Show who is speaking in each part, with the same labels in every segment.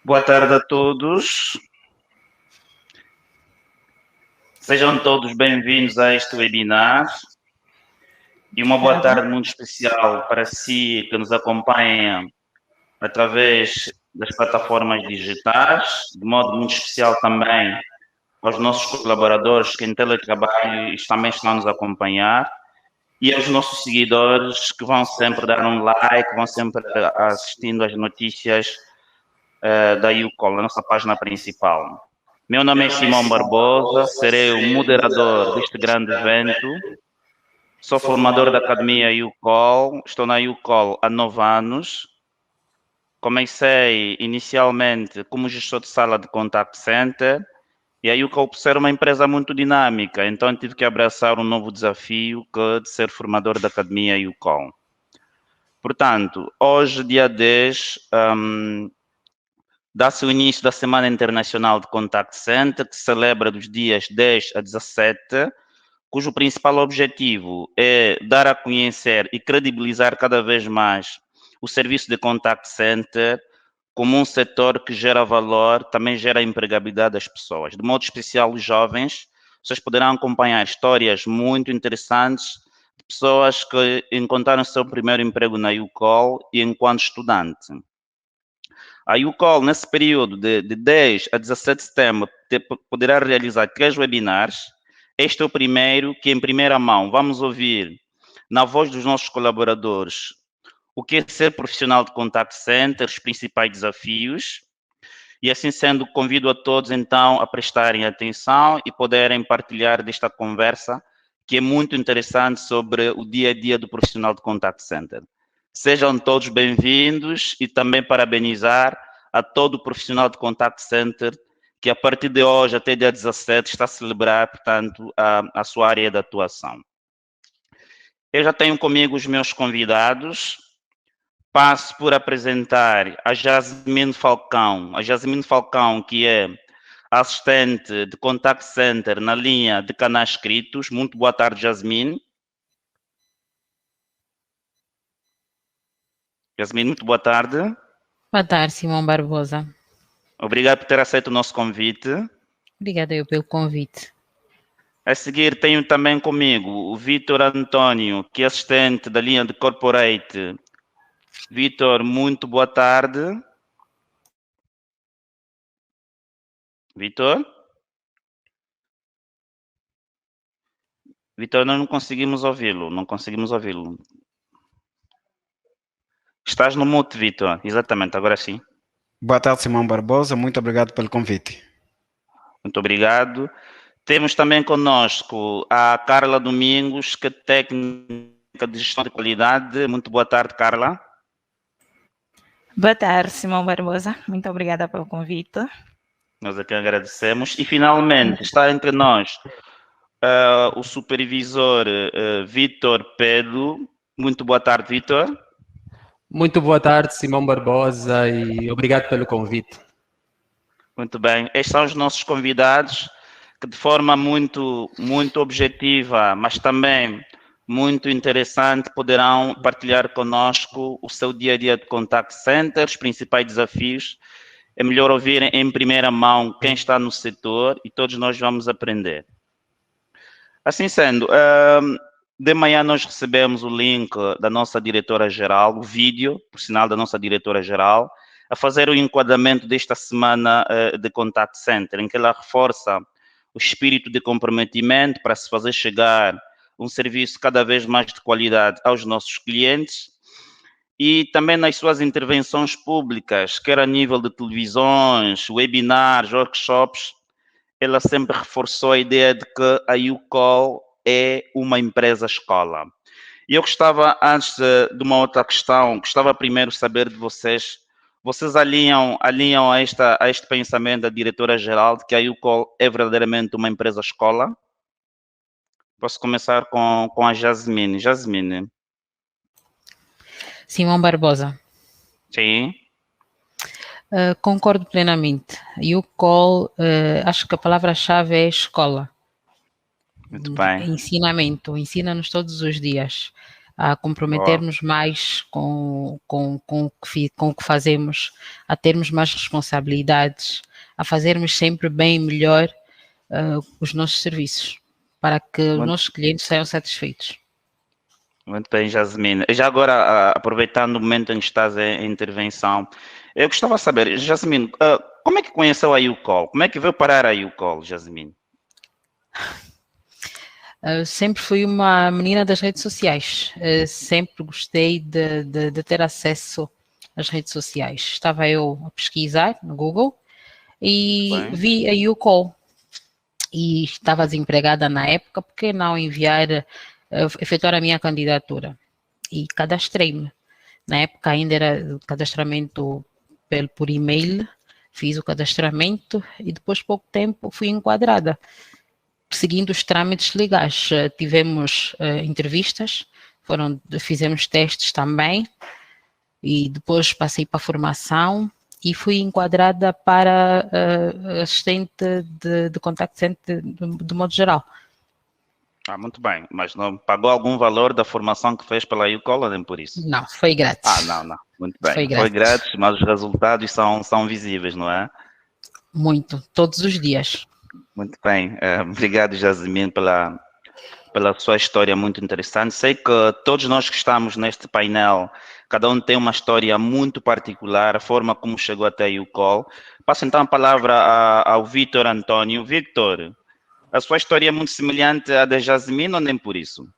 Speaker 1: Boa tarde a todos. Sejam todos bem-vindos a este webinar. E uma boa tarde muito especial para si que nos acompanha através das plataformas digitais, de modo muito especial também aos nossos colaboradores que em teletrabalho também estão a nos acompanhar e aos nossos seguidores que vão sempre dar um like, vão sempre assistindo às notícias da UCOL, a nossa página principal. Meu nome é Simão Barbosa, serei o moderador deste grande evento. Sou formador da Academia UCOL, estou na UCOL há 9 anos. Comecei inicialmente como gestor de sala de contact center e a UCOL, por ser uma empresa muito dinâmica, então tive que abraçar um novo desafio que é de ser formador da Academia UCOL. Portanto, hoje, dia 10, dá-se o início da Semana Internacional de Contact Center, que se celebra dos dias 10 a 17, cujo principal objetivo é dar a conhecer e credibilizar cada vez mais o serviço de Contact Center como um setor que gera valor, também gera empregabilidade das pessoas. De modo especial, os jovens, vocês poderão acompanhar histórias muito interessantes de pessoas que encontraram seu primeiro emprego na UCOL e enquanto estudante. A UCOL, nesse período de 10 a 17 de setembro, poderá realizar 3 webinars. Este é o primeiro, que em primeira mão vamos ouvir, na voz dos nossos colaboradores, o que é ser profissional de contact center, os principais desafios. E assim sendo, convido a todos, então, a prestarem atenção e poderem partilhar desta conversa, que é muito interessante sobre o dia a dia do profissional de contact center. Sejam todos bem-vindos e também parabenizar a todo o profissional de contact center que a partir de hoje até dia 17 está a celebrar, portanto, a sua área de atuação. Eu já tenho comigo os meus convidados. Passo por apresentar a Jasmine Falcão. A Jasmine Falcão, que é assistente de contact center na linha de canais escritos. Muito boa tarde, Jasmine. Jasmine, muito boa tarde.
Speaker 2: Boa tarde, Simão Barbosa.
Speaker 1: Obrigado por ter aceito o nosso convite.
Speaker 2: Obrigada eu pelo convite.
Speaker 1: A seguir, tenho também comigo o Vitor Antônio, que é assistente da linha de corporate. Vitor, muito boa tarde. Vitor? Vitor, nós não conseguimos ouvi-lo, Estás no mute, Vitor. Exatamente, agora sim.
Speaker 3: Boa tarde, Simão Barbosa. Muito obrigado pelo convite.
Speaker 1: Muito obrigado. Temos também conosco a Carla Domingos, que é técnica de gestão de qualidade. Muito boa tarde, Carla.
Speaker 4: Boa tarde, Simão Barbosa. Muito obrigada pelo convite.
Speaker 1: Nós aqui agradecemos. E, finalmente, está entre nós o supervisor Vitor Pedro. Muito boa tarde, Vitor.
Speaker 5: Muito boa tarde, Simão Barbosa, e obrigado pelo convite.
Speaker 1: Muito bem. Estes são os nossos convidados, que de forma muito objetiva, mas também muito interessante, poderão partilhar conosco o seu dia a dia de contact center, os principais desafios. É melhor ouvir em primeira mão quem está no setor e todos nós vamos aprender. Assim sendo, de manhã nós recebemos o link da nossa diretora-geral, o vídeo, por sinal, da nossa diretora-geral, a fazer o enquadramento desta semana de contact center, em que ela reforça o espírito de comprometimento para se fazer chegar um serviço cada vez mais de qualidade aos nossos clientes e também nas suas intervenções públicas, quer a nível de televisões, webinars, workshops, ela sempre reforçou a ideia de que a UCOL é uma empresa-escola. E eu gostava, antes de uma outra questão, gostava primeiro de saber de vocês, vocês alinham a este pensamento da diretora-geral de que a UCOL é verdadeiramente uma empresa-escola? Posso começar com a Jasmine. Jasmine.
Speaker 2: Simão Barbosa.
Speaker 1: Sim.
Speaker 2: Concordo plenamente. UCOL, acho que a palavra-chave é escola.
Speaker 1: Muito bem.
Speaker 2: Ensinamento, ensina-nos todos os dias. a comprometermos mais com o que fazemos, a termos mais responsabilidades, a fazermos sempre bem e melhor os nossos serviços, para que os nossos clientes saiam satisfeitos.
Speaker 1: Muito bem, Jasmine. Já agora, aproveitando o momento em que estás em intervenção, eu gostava de saber, Jasmine, como é que conheceu a YouCall? Como é que veio parar a YouCall, Jasmine?
Speaker 2: Sempre fui uma menina das redes sociais, sempre gostei de ter acesso às redes sociais. Estava eu a pesquisar no Google e vi a YouCall e estava desempregada na época, porque não efetuar a minha candidatura e cadastrei-me. Na época ainda era cadastramento por e-mail, fiz o cadastramento e depois de pouco tempo fui enquadrada. Seguindo os trâmites legais, tivemos entrevistas, fizemos testes também e depois passei para a formação e fui enquadrada para assistente de contact center de modo geral.
Speaker 1: Muito bem, mas não pagou algum valor da formação que fez pela YouCall ou nem por isso?
Speaker 2: Não, foi grátis.
Speaker 1: Não, muito bem.
Speaker 2: Foi
Speaker 1: grátis, mas os resultados são visíveis, não é?
Speaker 2: Muito, todos os dias.
Speaker 1: Muito bem, obrigado, Jasmine, pela sua história muito interessante. Sei que todos nós que estamos neste painel, cada um tem uma história muito particular, a forma como chegou até a YouCall. Passo então a palavra ao Vítor Antônio. Vítor, a sua história é muito semelhante à da Jasmine ou nem por isso?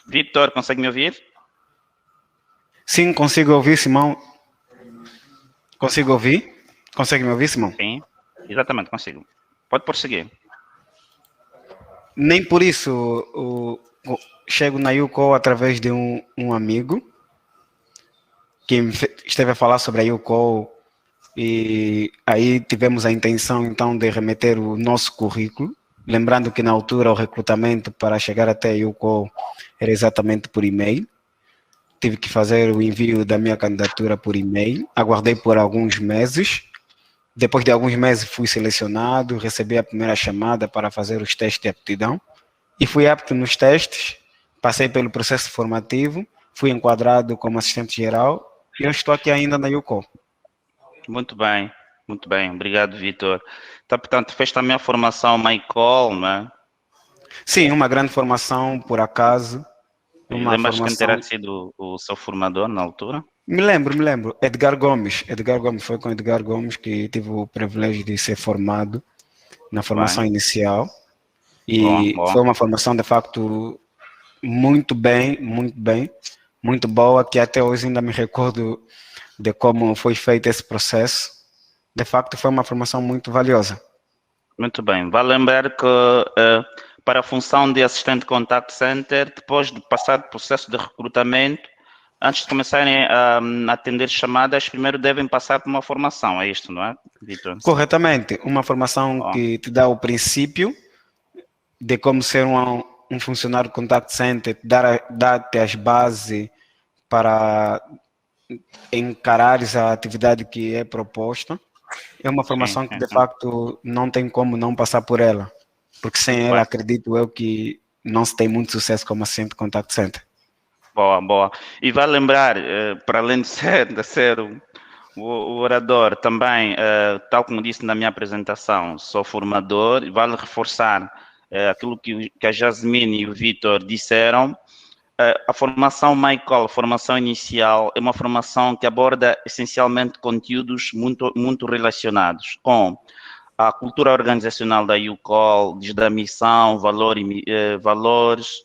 Speaker 1: Vítor, consegue me ouvir?
Speaker 3: Sim, consigo ouvir, Simão. Consigo ouvir? Consegue me ouvir, Simão?
Speaker 1: Sim, exatamente, consigo. Pode prosseguir.
Speaker 3: Nem por isso chego na YouCall através de um amigo que esteve a falar sobre a YouCall e aí tivemos a intenção então de remeter o nosso currículo, lembrando que na altura o recrutamento para chegar até a YouCall era exatamente por e-mail. Tive que fazer o envio da minha candidatura por e-mail, aguardei por alguns meses. Depois de alguns meses fui selecionado, recebi a primeira chamada para fazer os testes de aptidão e fui apto nos testes, passei pelo processo formativo, fui enquadrado como assistente geral e eu estou aqui ainda na YouCall.
Speaker 1: Muito bem, obrigado, Vítor. Então, portanto, fez também a formação MyCall, não é?
Speaker 3: Sim, uma grande formação, por acaso.
Speaker 1: Lembras quem terá sido o seu formador na altura?
Speaker 3: Me lembro. Edgar Gomes, foi com Edgar Gomes que tive o privilégio de ser formado na formação inicial. E foi uma formação, de facto, muito boa, que até hoje ainda me recordo de como foi feito esse processo. De facto, foi uma formação muito valiosa.
Speaker 1: Muito bem. Vale lembrar que para a função de assistente contact center, depois de passar o processo de recrutamento, antes de começarem a atender chamadas, primeiro devem passar por uma formação, é isto, não é, Vítor?
Speaker 3: Corretamente, uma formação que te dá o princípio de como ser um funcionário contact center, dar-te as bases para encarares a atividade que é proposta. É uma formação que, de facto, não tem como não passar por ela, porque sem ela, acredito eu, que não se tem muito sucesso como assistente contact center.
Speaker 1: Boa. E vale lembrar, para além de ser o orador, também, tal como disse na minha apresentação, sou formador, e vale reforçar aquilo que a Jasmine e o Vítor disseram. A formação MyCall, a formação inicial, é uma formação que aborda essencialmente conteúdos muito relacionados com a cultura organizacional da YouCall, desde a missão, valores.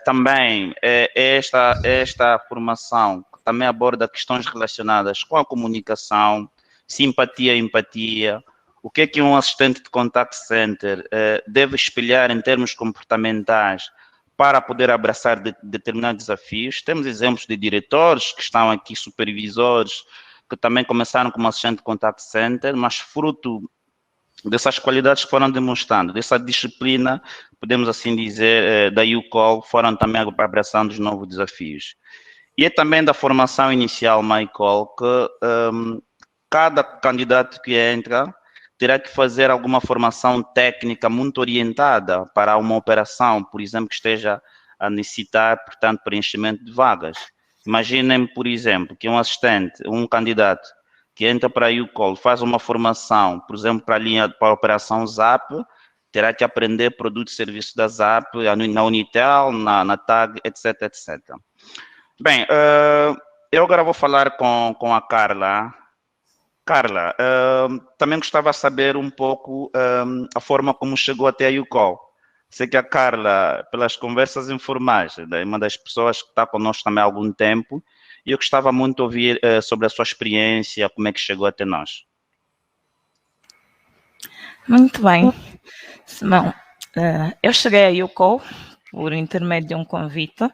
Speaker 1: Também esta formação também aborda questões relacionadas com a comunicação, simpatia e empatia, o que é que um assistente de contact center deve espelhar em termos comportamentais para poder abraçar determinados desafios. Temos exemplos de diretores que estão aqui, supervisores, que também começaram como assistente de contact center, mas fruto dessas qualidades que foram demonstrando, dessa disciplina, podemos assim dizer, da YouCall, foram também abraçando os novos desafios. E é também da formação inicial MyCall que cada candidato que entra terá que fazer alguma formação técnica muito orientada para uma operação, por exemplo, que esteja a necessitar, portanto, preenchimento de vagas. Imaginem, por exemplo, que um assistente, um candidato que entra para a YouCall, faz uma formação, por exemplo, para a operação ZAP, terá que aprender produtos e serviços da ZAP, na Unitel, na TAG, etc, etc. Bem, eu agora vou falar com a Carla. Carla, também gostava de saber um pouco a forma como chegou até a YouCall. Sei que a Carla, pelas conversas informais, é uma das pessoas que está conosco também há algum tempo, e eu gostava muito de ouvir sobre a sua experiência, como é que chegou até nós.
Speaker 4: Muito bem. Simão, eu cheguei a YouCall por intermédio de um convite,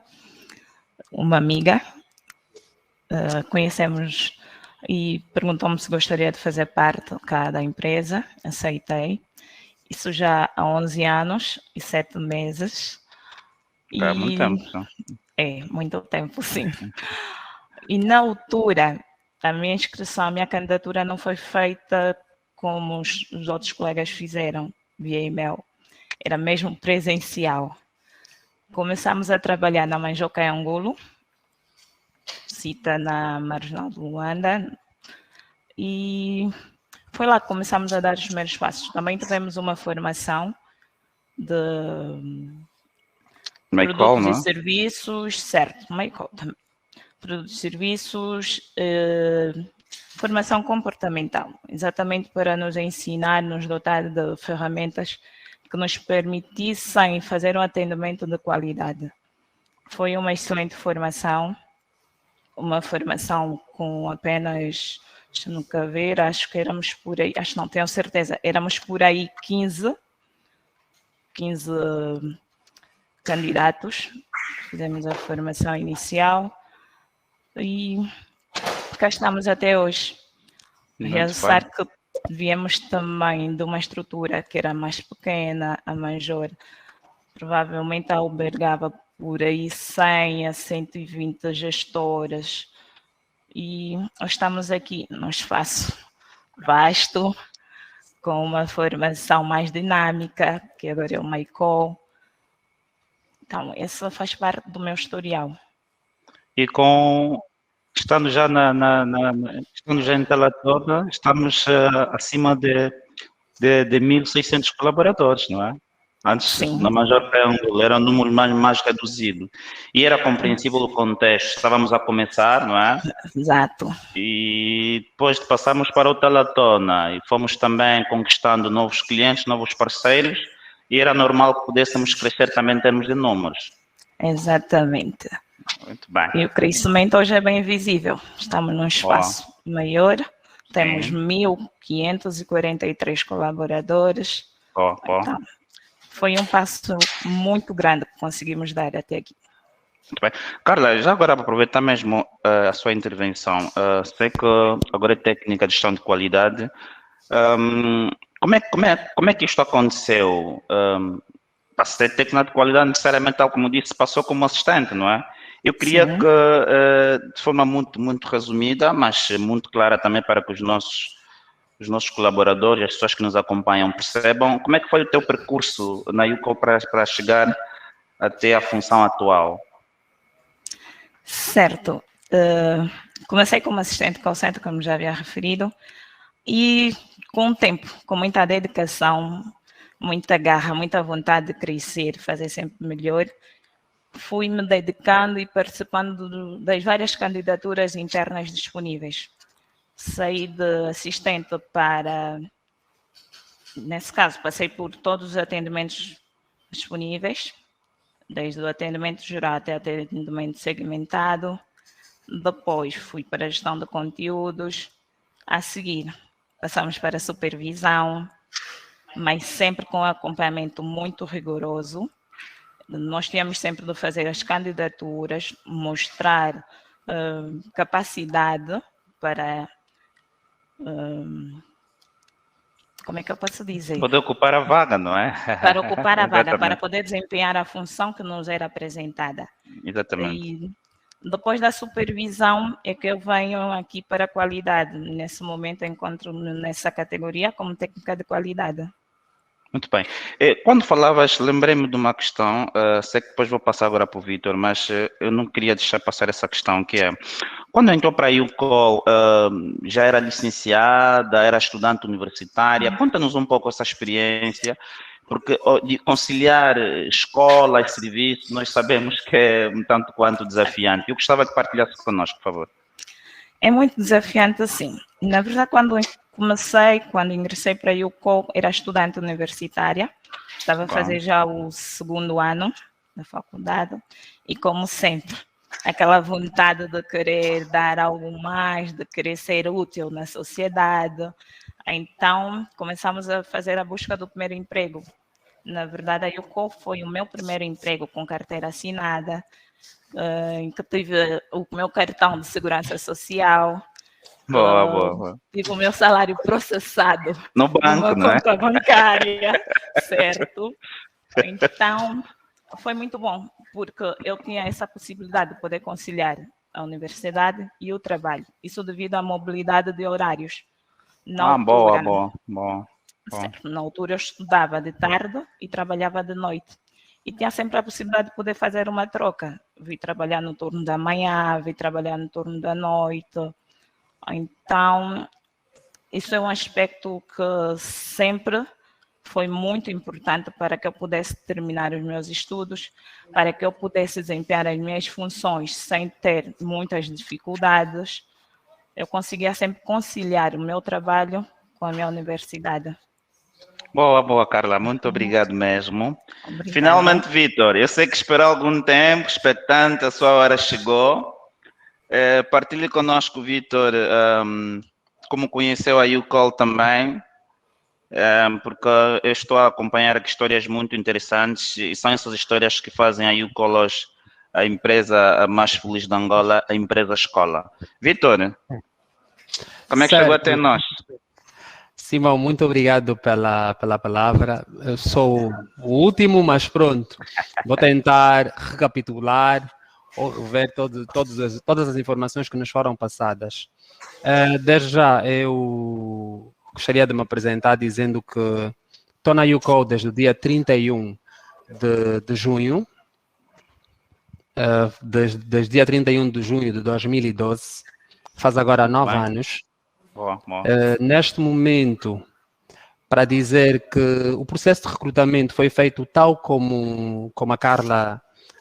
Speaker 4: uma amiga, conhecemos e perguntou-me se gostaria de fazer parte cá da empresa, aceitei. Isso já há 11 anos e 7 meses.
Speaker 1: Há muito tempo.
Speaker 4: É, muito tempo, sim. E na altura, a minha inscrição, a minha candidatura não foi feita como os outros colegas fizeram, via e-mail. Era mesmo presencial. Começamos a trabalhar na Manjoca Angulo, cita na Marginal de Luanda, e foi lá que começamos a dar os primeiros passos. Também tivemos uma formação de produtos e serviços, certo, produtos e serviços, formação comportamental, exatamente para nos ensinar, nos dotar de ferramentas que nos permitissem fazer um atendimento de qualidade. Foi uma excelente formação, uma formação com apenas, deixa-me cá ver, acho que éramos por aí, acho não, tenho certeza, éramos por aí 15 candidatos, fizemos a formação inicial e cá estamos até hoje. Realçar que viemos também de uma estrutura que era mais pequena, a Major provavelmente albergava por aí 100 a 120 gestoras e nós estamos aqui num espaço vasto, com uma formação mais dinâmica, que agora é o MyCall. Então, essa faz parte do meu historial.
Speaker 1: E estando já estando já em tela toda, estamos acima de 1.600 colaboradores, não é? Antes,
Speaker 4: Sim.
Speaker 1: na Major Triângulo, era um número mais reduzido. E era compreensível o contexto. Estávamos a começar, não é?
Speaker 4: Exato.
Speaker 1: E depois de passarmos para o Telatona e fomos também conquistando novos clientes, novos parceiros, e era normal que pudéssemos crescer também em termos de números.
Speaker 4: Exatamente.
Speaker 1: Muito bem.
Speaker 4: E o crescimento hoje é bem visível. Estamos num espaço maior, temos 1.543 colaboradores. Então, foi um passo muito grande que conseguimos dar até aqui.
Speaker 1: Muito bem. Carla, já agora para aproveitar mesmo a sua intervenção, sei que agora é técnica de gestão de qualidade. Como é que isto aconteceu? Para ser técnica de qualidade, necessariamente, tal como disse, passou como assistente, não é? Eu queria que, de forma muito resumida, mas muito clara também para que os nossos colaboradores, as pessoas que nos acompanham percebam, como é que foi o teu percurso na YouCall para chegar até a função atual?
Speaker 4: Certo. Comecei como assistente call center, como já havia referido, e com o tempo, com muita dedicação, muita garra, muita vontade de crescer, fazer sempre melhor, fui me dedicando e participando das várias candidaturas internas disponíveis. Saí de assistente para, nesse caso, passei por todos os atendimentos disponíveis, desde o atendimento geral até o atendimento segmentado. Depois fui para a gestão de conteúdos. A seguir, passamos para a supervisão, mas sempre com acompanhamento muito rigoroso. Nós tínhamos sempre de fazer as candidaturas, mostrar capacidade para... como é que eu posso dizer?
Speaker 1: Poder ocupar a vaga, não é?
Speaker 4: Para ocupar a vaga, para poder desempenhar a função que nos era apresentada.
Speaker 1: Exatamente.
Speaker 4: E Depois da supervisão é que eu venho aqui para a qualidade. Nesse momento encontro-me nessa categoria como técnica de qualidade.
Speaker 1: Muito bem. Quando falavas, lembrei-me de uma questão, sei que depois vou passar agora para o Vítor, mas eu não queria deixar passar essa questão, que é, quando entrou para a UCOL, já era licenciada, era estudante universitária? Conta-nos um pouco essa experiência, porque de conciliar escola e serviço, nós sabemos que é um tanto quanto desafiante. Eu gostava que partilhasse connosco, por favor.
Speaker 4: É muito desafiante, assim. Na verdade, quando ingressei para a UCOL, era estudante universitária, estava a fazer já o 2º ano da faculdade, e como sempre, aquela vontade de querer dar algo mais, de querer ser útil na sociedade. Então, começamos a fazer a busca do primeiro emprego. Na verdade, a UCOL foi o meu primeiro emprego com carteira assinada, em que tive o meu cartão de segurança social.
Speaker 1: Boa.
Speaker 4: Tive o meu salário processado
Speaker 1: no banco,
Speaker 4: numa conta bancária, certo? Então, foi muito bom, porque eu tinha essa possibilidade de poder conciliar a universidade e o trabalho. Isso devido à mobilidade de horários.
Speaker 1: Boa.
Speaker 4: Certo. Na altura eu estudava de tarde e trabalhava de noite. E tinha sempre a possibilidade de poder fazer uma troca. Vi trabalhar no turno da manhã, vi trabalhar no turno da noite. Então, isso é um aspecto que sempre foi muito importante para que eu pudesse terminar os meus estudos, para que eu pudesse desempenhar as minhas funções sem ter muitas dificuldades. Eu conseguia sempre conciliar o meu trabalho com a minha universidade.
Speaker 1: Boa, Carla. Muito obrigado mesmo.
Speaker 4: Obrigada.
Speaker 1: Finalmente, Vítor, eu sei que esperou algum tempo, expectante, a sua hora chegou. Partilhe conosco, Vítor, como conheceu a UCOL também, porque eu estou a acompanhar aqui histórias muito interessantes e são essas histórias que fazem a UCOL hoje a empresa mais feliz de Angola, a empresa escola. Vítor, como é que chegou até nós?
Speaker 5: Simão, muito obrigado pela palavra. Eu sou o último, mas pronto. Vou tentar recapitular ou ver todas as informações que nos foram passadas. Desde já, eu gostaria de me apresentar dizendo que estou na UCOL desde o dia 31 de junho, desde dia 31 de junho de 2012, faz agora 9 anos.
Speaker 1: Boa.
Speaker 5: Neste momento, para dizer que o processo de recrutamento foi feito tal como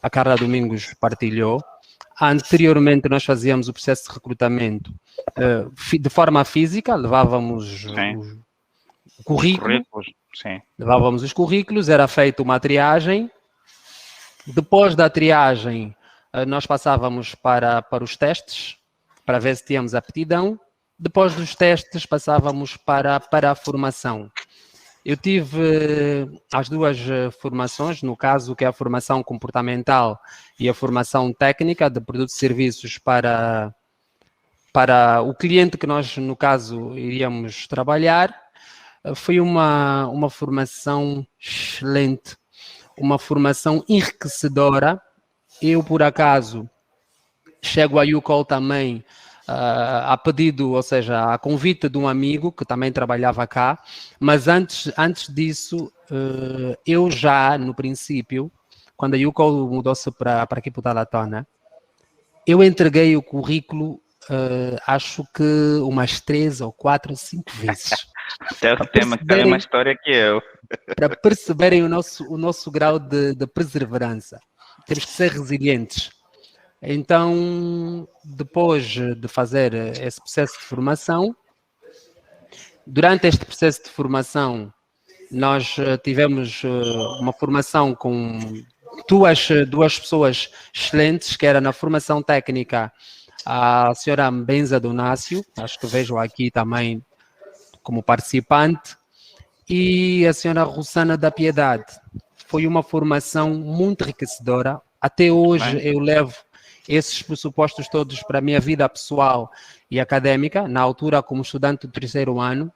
Speaker 5: a Carla Domingos partilhou. Anteriormente, nós fazíamos o processo de recrutamento de forma física, levávamos o currículo, levávamos os currículos, era feita uma triagem. Depois da triagem, nós passávamos para os testes, para ver se tínhamos aptidão. Depois dos testes, passávamos para a formação. Eu tive as duas formações, no caso que é a formação comportamental e a formação técnica de produtos e serviços para o cliente que nós, no caso, iríamos trabalhar. Foi uma formação excelente, uma formação enriquecedora. Eu, por acaso, chego à UCOL também a pedido, ou seja, a convite de um amigo que também trabalhava cá, mas antes disso, eu já, no princípio, quando a UCOL mudou-se para aqui para o Talatona, eu entreguei o currículo, acho que umas 3 ou 4 ou 5 vezes.
Speaker 1: Até o tema que tem uma história que eu.
Speaker 5: Para perceberem o nosso grau de perseverança. Temos que ser resilientes. Então, depois de fazer esse processo de formação, durante este processo de formação, nós tivemos uma formação com duas pessoas excelentes, que era na formação técnica a senhora Mbenza Donácio, acho que vejo aqui também como participante, e a senhora Rossana da Piedade. Foi uma formação muito enriquecedora. Até hoje eu levo esses pressupostos todos para a minha vida pessoal e académica, na altura como estudante do 3º ano,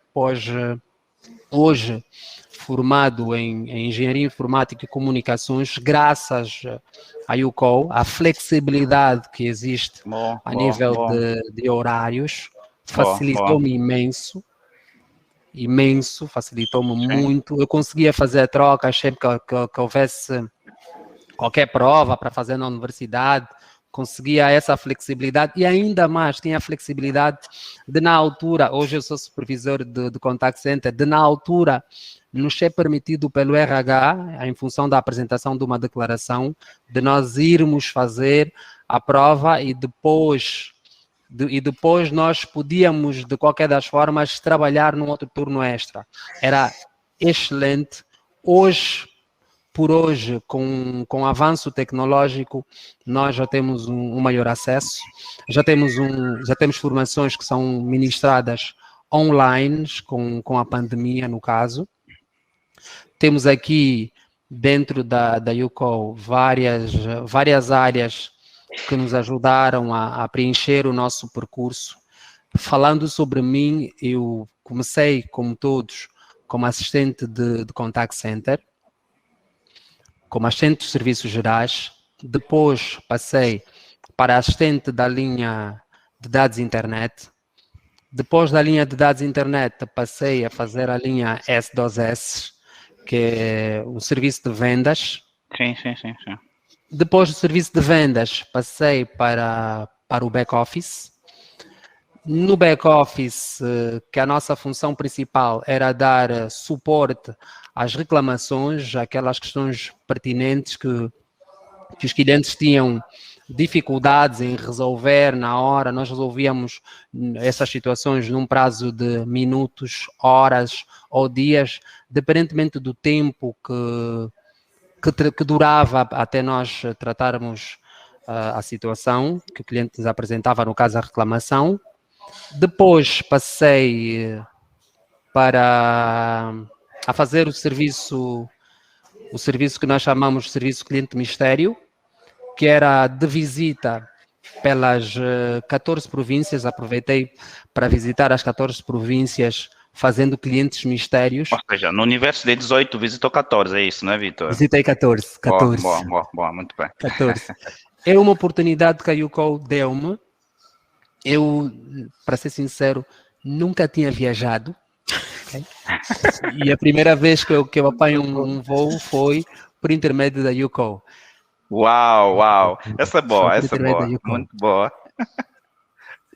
Speaker 5: hoje formado em Engenharia Informática e Comunicações, graças à UCOL, à flexibilidade que existe a nível de horários, facilitou-me imenso, facilitou-me muito. Eu conseguia fazer trocas sempre que houvesse qualquer prova para fazer na universidade, conseguia essa flexibilidade e ainda mais tinha a flexibilidade de, na altura, hoje eu sou supervisor de contact center, de na altura nos é permitido pelo RH, em função da apresentação de uma declaração, de nós irmos fazer a prova e depois nós podíamos, de qualquer das formas, trabalhar num outro turno extra. Era excelente. Por hoje, com o avanço tecnológico, nós já temos um maior acesso, já temos formações que são ministradas online, com a pandemia, no caso. Temos aqui, dentro da UCOL, várias áreas que nos ajudaram a preencher o nosso percurso. Falando sobre mim, eu comecei, como todos, como assistente de contact center, como assistente de serviços gerais, depois passei para assistente da linha de dados internet, depois da linha de dados internet passei a fazer a linha S2S, que é o serviço de vendas.
Speaker 1: Sim.
Speaker 5: Depois do serviço de vendas passei para o back-office. No back-office, que a nossa função principal era dar suporte às reclamações, aquelas questões pertinentes que os clientes tinham dificuldades em resolver na hora. Nós resolvíamos essas situações num prazo de minutos, horas ou dias, dependentemente do tempo que durava até nós tratarmos a situação que o cliente nos apresentava, no caso a reclamação. Depois passei a fazer o serviço que nós chamamos de serviço cliente mistério, que era de visita pelas 14 províncias. Aproveitei para visitar as 14 províncias fazendo clientes mistérios.
Speaker 1: Ou seja, no universo de 18 visitou 14, é isso, não é, Vitor?
Speaker 5: Visitei 14.
Speaker 1: Boa, muito bem.
Speaker 5: 14. É uma oportunidade que a UCOL deu-me. Eu, para ser sincero, nunca tinha viajado. Okay? E a primeira vez que eu apanho um voo foi por intermédio da UCOL.
Speaker 1: Uau! Essa é boa, muito boa.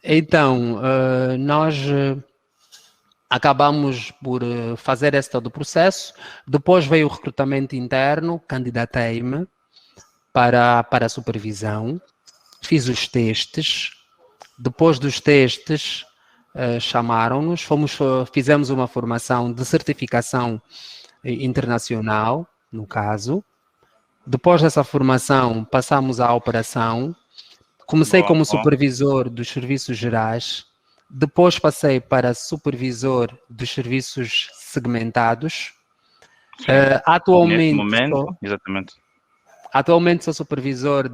Speaker 5: Então, nós acabamos por fazer esse todo o processo. Depois veio o recrutamento interno, candidatei-me para a supervisão, fiz os testes. Depois dos testes, chamaram-nos, fizemos uma formação de certificação internacional, no caso. Depois dessa formação, passamos à operação. Comecei como supervisor dos serviços gerais, depois passei para supervisor dos serviços segmentados. Atualmente sou supervisor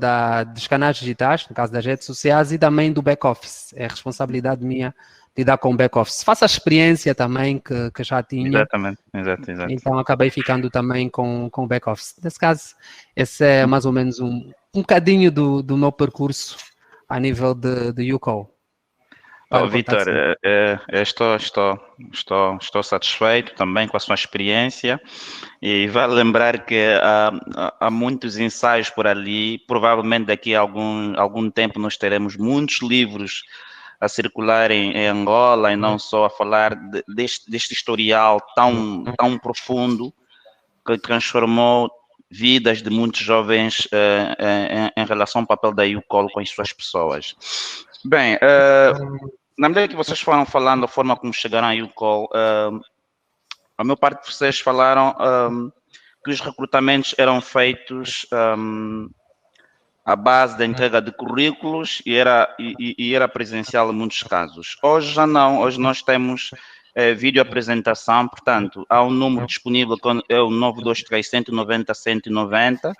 Speaker 5: dos canais digitais, no caso das redes sociais, e também do back-office. É responsabilidade minha lidar com o back-office. Faço a experiência também que já tinha.
Speaker 1: Exatamente.
Speaker 5: Então acabei ficando também com o back-office. Nesse caso, esse é mais ou menos um bocadinho do meu percurso a nível de UCOL.
Speaker 1: Vitor, estou satisfeito também com a sua experiência e vale lembrar que há muitos ensaios por ali. Provavelmente daqui a algum tempo nós teremos muitos livros a circular em Angola e não só a falar deste historial tão profundo que transformou vidas de muitos jovens em relação ao papel da UCOL com as suas pessoas. Bem, na medida que vocês foram falando da forma como chegaram à UCOL, a maior parte de vocês falaram que os recrutamentos eram feitos à base da entrega de currículos e era presencial em muitos casos. Hoje já não, hoje nós temos vídeo apresentação, portanto, há um número disponível que é o 923-190-190.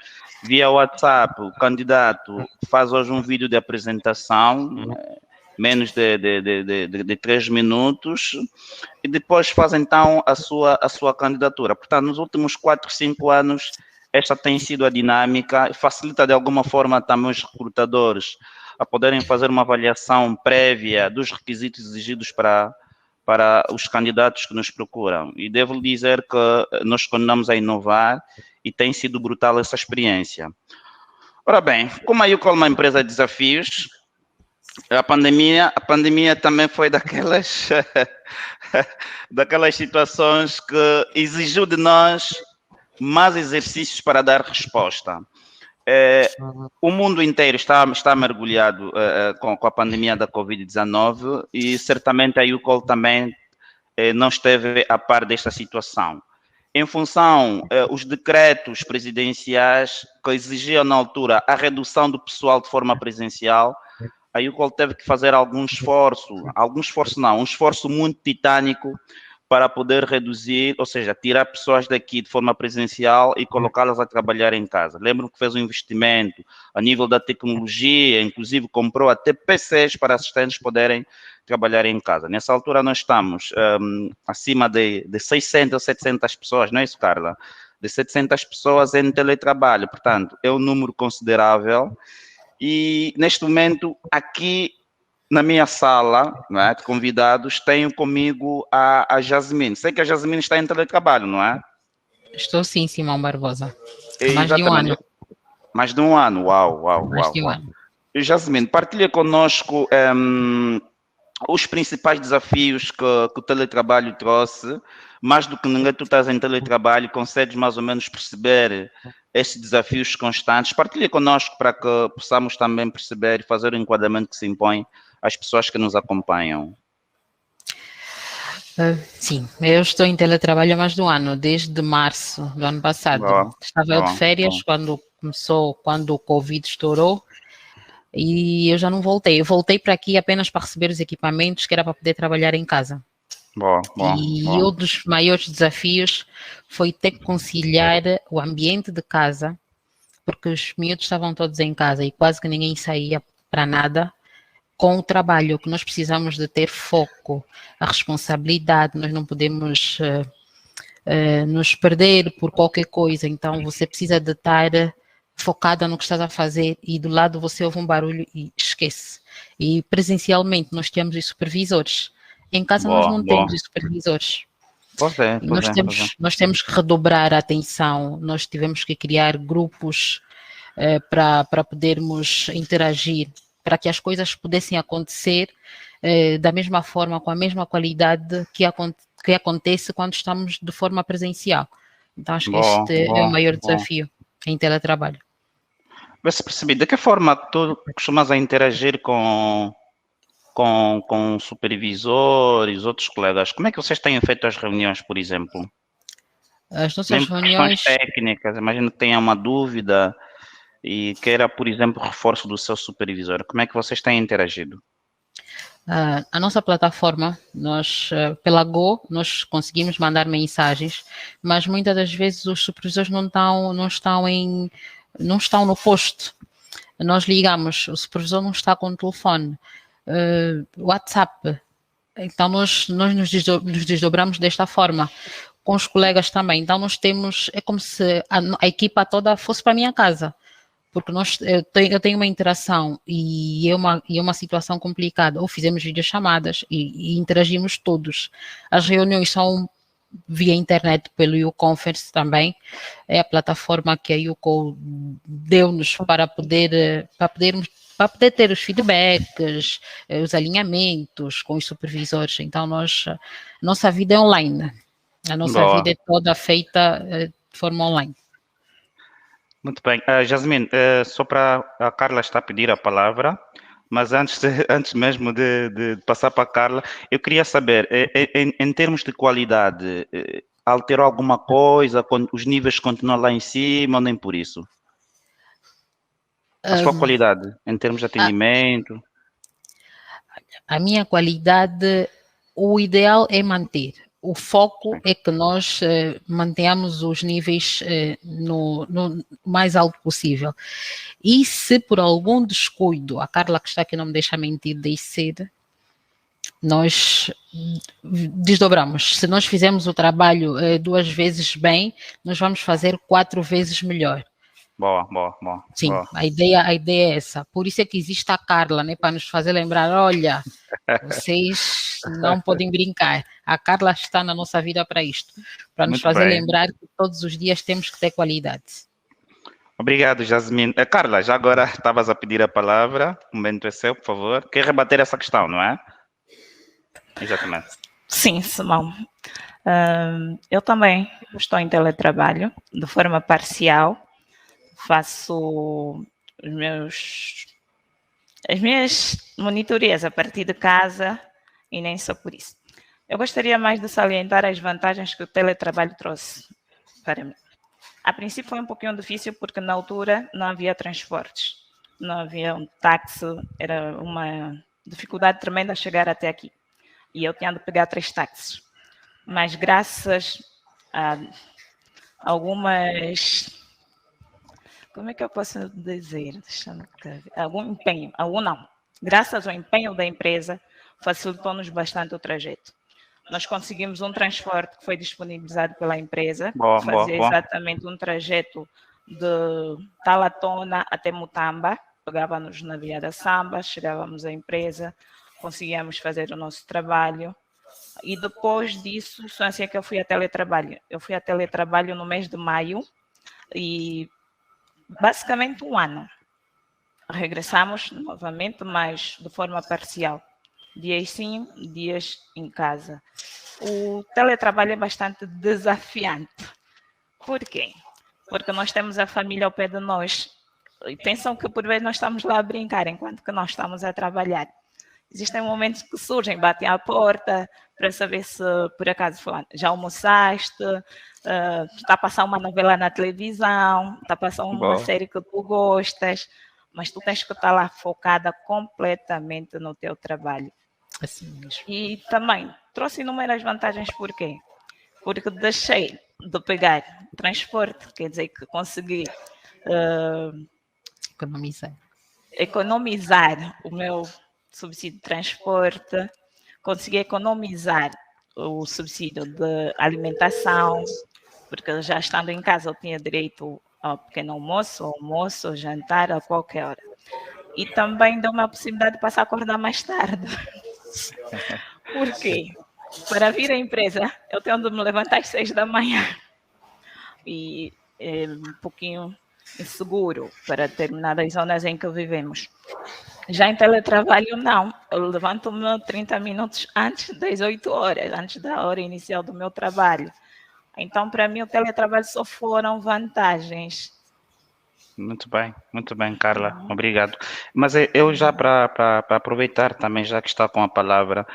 Speaker 1: Via WhatsApp, o candidato faz hoje um vídeo de apresentação menos de 3 minutos, e depois faz então a sua candidatura. Portanto, nos últimos 4, 5 anos, esta tem sido a dinâmica, facilita de alguma forma também os recrutadores a poderem fazer uma avaliação prévia dos requisitos exigidos para os candidatos que nos procuram. E devo dizer que nós continuamos a inovar e tem sido brutal essa experiência. Ora bem, como a YouCall é uma empresa de desafios, a pandemia também foi daquelas situações que exigiu de nós mais exercícios para dar resposta. O mundo inteiro está mergulhado com a pandemia da Covid-19 e certamente a YouCall também não esteve a par desta situação. Em função os decretos presidenciais que exigiam na altura a redução do pessoal de forma presencial, a YouCall teve que fazer um esforço muito titânico para poder reduzir, ou seja, tirar pessoas daqui de forma presencial e colocá-las a trabalhar em casa. Lembro que fez um investimento a nível da tecnologia, inclusive comprou até PCs para assistentes poderem trabalhar em casa. Nessa altura nós estamos acima de 600, 700 pessoas, não é isso, Carla? De 700 pessoas em teletrabalho, portanto, é um número considerável. E neste momento, aqui na minha sala, não é, de convidados, tenho comigo a Jasmine. Sei que a Jasmine está em teletrabalho, não é?
Speaker 2: Estou sim, Simão Barbosa. Mais de um
Speaker 1: Exatamente.
Speaker 2: ano.
Speaker 1: Mais de um ano, uau.
Speaker 2: Mais de um ano.
Speaker 1: Jasmine, partilha conosco os principais desafios que o teletrabalho trouxe. Mais do que ninguém, tu estás em teletrabalho, consegues mais ou menos perceber estes desafios constantes. Partilha conosco para que possamos também perceber e fazer o enquadramento que se impõe às pessoas que nos acompanham.
Speaker 2: Sim, eu estou em teletrabalho há mais de um ano, desde março do ano passado. Estava eu de férias quando o Covid estourou, e eu já não voltei. Eu voltei para aqui apenas para receber os equipamentos que era para poder trabalhar em casa. Um dos maiores desafios foi ter que conciliar o ambiente de casa, porque os miúdos estavam todos em casa e quase que ninguém saía para nada, com o trabalho, que nós precisamos de ter foco, a responsabilidade, nós não podemos nos perder por qualquer coisa, então você precisa de estar focada no que estás a fazer e do lado você ouve um barulho e esquece. E presencialmente nós temos os supervisores, em casa nós não temos os supervisores. Nós temos que redobrar a atenção, nós tivemos que criar grupos para podermos interagir, para que as coisas pudessem acontecer da mesma forma, com a mesma qualidade que acontece quando estamos de forma presencial. Então, acho que este é o maior desafio em teletrabalho.
Speaker 1: Você percebe, de que forma tu costumas a interagir com o supervisor e os outros colegas? Como é que vocês têm feito as reuniões, por exemplo?
Speaker 2: As nossas reuniões...
Speaker 1: questões técnicas, imagino que tenha uma dúvida e queira, por exemplo, reforço do seu supervisor. Como é que vocês têm interagido?
Speaker 2: A nossa plataforma, pela Go, nós conseguimos mandar mensagens, mas muitas das vezes os supervisores não estão no posto. Nós ligamos, o supervisor não está com o telefone. WhatsApp. Então, nós nos desdobramos desta forma. Com os colegas também. Então, nós temos... É como se a equipa toda fosse para a minha casa. Porque eu tenho uma interação e é uma situação complicada. Ou fizemos videochamadas e interagimos todos. As reuniões são via internet pelo YouConference também. É a plataforma que a YouCall deu-nos para poder ter os feedbacks, os alinhamentos com os supervisores. Então, nossa vida é online. A nossa vida é toda feita de forma online.
Speaker 1: Muito bem. Jasmine, só para a Carla está a pedir a palavra, mas antes mesmo de passar para a Carla, eu queria saber, em termos de qualidade, alterou alguma coisa? Os níveis continuam lá em cima ou nem por isso? A sua qualidade, em termos de atendimento?
Speaker 2: A minha qualidade, o ideal é manter. o foco é que nós mantenhamos os níveis no mais alto possível. E se por algum descuido, a Carla que está aqui não me deixa mentir, descer, nós desdobramos. Se nós fizermos o trabalho 2 vezes bem, nós vamos fazer 4 vezes melhor.
Speaker 1: Boa.
Speaker 2: Sim,
Speaker 1: Boa.
Speaker 2: a ideia é essa. Por isso é que existe a Carla, né? Para nos fazer lembrar, olha, vocês não podem brincar. A Carla está na nossa vida para isto. Para nos
Speaker 1: Muito
Speaker 2: fazer
Speaker 1: bem.
Speaker 2: lembrar que todos os dias temos que ter qualidade.
Speaker 1: Obrigado, Jasmine. Carla, já agora estavas a pedir a palavra. O momento é seu, por favor. Quer rebater essa questão, não é? Exatamente.
Speaker 4: Sim, Simão. Eu também estou em teletrabalho, de forma parcial. Faço as minhas monitorias a partir de casa e nem só por isso. Eu gostaria mais de salientar as vantagens que o teletrabalho trouxe para mim. A princípio foi um pouquinho difícil porque na altura não havia transportes, não havia um táxi, era uma dificuldade tremenda chegar até aqui. E eu tinha de pegar 3 táxis. Mas graças a algumas... Como é que eu posso dizer? Algum empenho, graças ao empenho da empresa, facilitou-nos bastante o trajeto. Nós conseguimos um transporte que foi disponibilizado pela empresa, que fazia exatamente um trajeto de Talatona até Mutamba, pegávamos na Via da Samba, chegávamos à empresa, conseguíamos fazer o nosso trabalho. E depois disso, só assim é que eu fui a teletrabalho. Eu fui a teletrabalho no mês de maio e basicamente 1 ano. Regressamos novamente, mas de forma parcial. Dias sim, dias em casa. O teletrabalho é bastante desafiante. Por quê? Porque nós temos a família ao pé de nós. E pensam que por vezes nós estamos lá a brincar, enquanto que nós estamos a trabalhar. Existem momentos que surgem, batem à porta para saber se por acaso já almoçaste, está a passar uma novela na televisão, está a passar uma série que tu gostas, mas tu tens que estar lá focada completamente no teu trabalho.
Speaker 2: Assim mesmo.
Speaker 4: E também trouxe inúmeras vantagens, por quê? Porque deixei de pegar transporte, quer dizer que consegui economizar o meu subsídio de transporte, consegui economizar o subsídio de alimentação, porque já estando em casa eu tinha direito ao pequeno almoço, jantar, a qualquer hora. E também deu-me a possibilidade de passar a acordar mais tarde. Por quê? Para vir à empresa, eu tenho de me levantar às 6 da manhã. E é um pouquinho inseguro para determinadas zonas em que vivemos. Já em teletrabalho, não. Eu levanto-me 30 minutos antes das 8 horas, antes da hora inicial do meu trabalho. Então, para mim, o teletrabalho só foram vantagens.
Speaker 1: Muito bem, Carla. Obrigado. Mas eu já para aproveitar também, já que está com a palavra,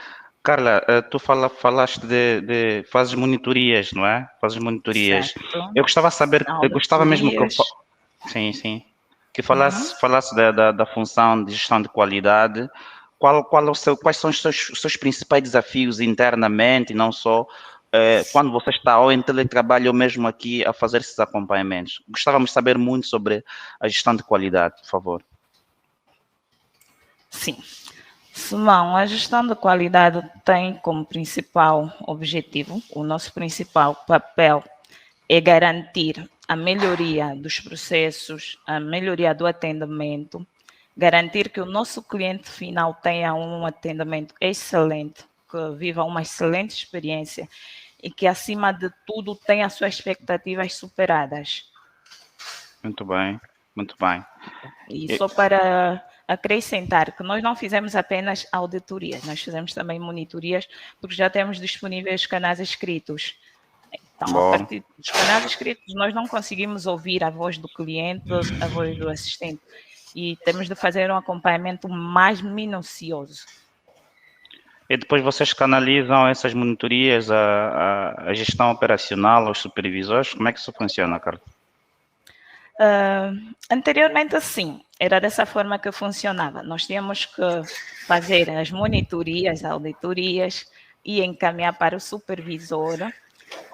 Speaker 1: Carla, tu falaste de fazes monitorias, não é? Fazes monitorias.
Speaker 4: Certo.
Speaker 1: Eu gostava de saber, eu gostava mesmo que sim, que falasse da função de gestão de qualidade. Quais são os seus principais desafios internamente, não só quando você está ou em teletrabalho ou mesmo aqui a fazer esses acompanhamentos? Gostávamos de saber muito sobre a gestão de qualidade, por favor.
Speaker 4: Sim. Simão, a gestão de qualidade tem como principal objetivo, o nosso principal papel é garantir a melhoria dos processos, a melhoria do atendimento, garantir que o nosso cliente final tenha um atendimento excelente, que viva uma excelente experiência e que, acima de tudo, tenha as suas expectativas superadas.
Speaker 1: Muito bem.
Speaker 4: E só para acrescentar que nós não fizemos apenas auditorias, nós fizemos também monitorias, porque já temos disponíveis canais escritos. Então, a partir dos canais escritos, nós não conseguimos ouvir a voz do cliente, a voz do assistente, e temos de fazer um acompanhamento mais minucioso.
Speaker 1: E depois vocês canalizam essas monitorias à gestão operacional, aos supervisores? Como é que isso funciona, Carlos?
Speaker 4: Anteriormente, sim, era dessa forma que funcionava. Nós tínhamos que fazer as monitorias, auditoриas, e encaminhar para o supervisor,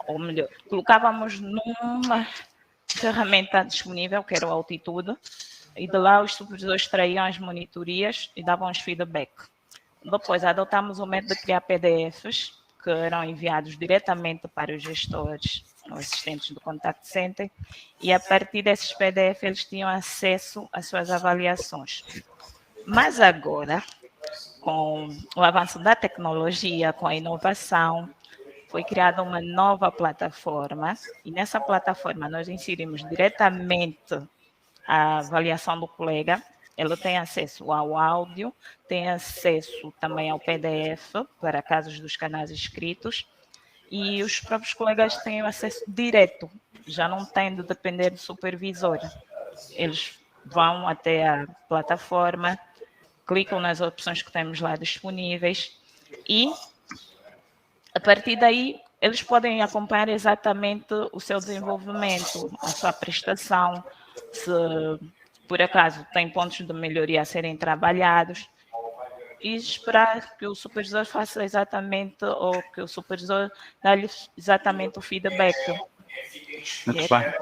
Speaker 4: ou melhor, colocávamos numa ferramenta disponível, que era o Altitude, e de lá os supervisores traíam as monitorias e davam os feedback. Depois adotámos o método de criar PDFs, que eram enviados diretamente para os gestores, ou assistentes do Contact Center, e a partir desses PDFs eles tinham acesso às suas avaliações. Mas agora, com o avanço da tecnologia, com a inovação, foi criada uma nova plataforma, e nessa plataforma nós inserimos diretamente a avaliação do colega. Ele tem acesso ao áudio, tem acesso também ao PDF para casos dos canais inscritos, e os próprios colegas têm acesso direto, já não têm de depender do supervisor. Eles vão até a plataforma, clicam nas opções que temos lá disponíveis e, a partir daí, eles podem acompanhar exatamente o seu desenvolvimento, a sua prestação, se por acaso tem pontos de melhoria a serem trabalhados, e esperar que o supervisor faça exatamente, ou que o supervisor dê-lhe exatamente o feedback.
Speaker 1: Muito bem.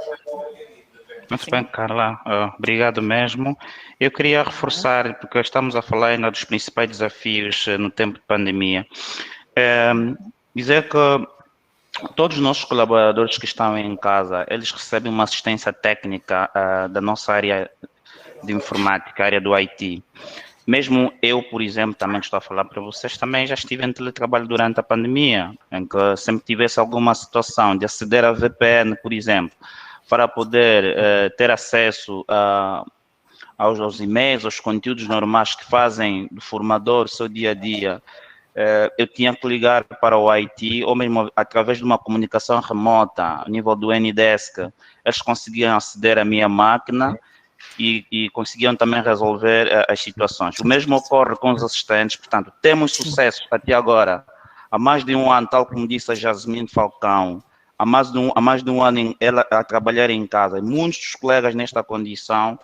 Speaker 1: Muito bem, Carla. Obrigado mesmo. Eu queria reforçar, porque estamos a falar ainda dos principais desafios no tempo de pandemia. Dizer que todos os nossos colaboradores que estão em casa, eles recebem uma assistência técnica da nossa área de informática, área do IT. Mesmo eu, por exemplo, também estou a falar para vocês, também já estive em teletrabalho durante a pandemia, em que sempre tivesse alguma situação de aceder a VPN, por exemplo, para poder ter acesso aos e-mails, aos conteúdos normais que fazem do formador o seu dia a dia, eu tinha que ligar para o IT, ou mesmo através de uma comunicação remota, a nível do Ndesk, eles conseguiam aceder à minha máquina e conseguiam também resolver as situações. O mesmo ocorre com os assistentes, portanto, temos sucesso até agora, há mais de um ano, tal como disse a Jasmine Falcão, há mais de um ano ela a trabalhar em casa, e muitos dos colegas nesta condição.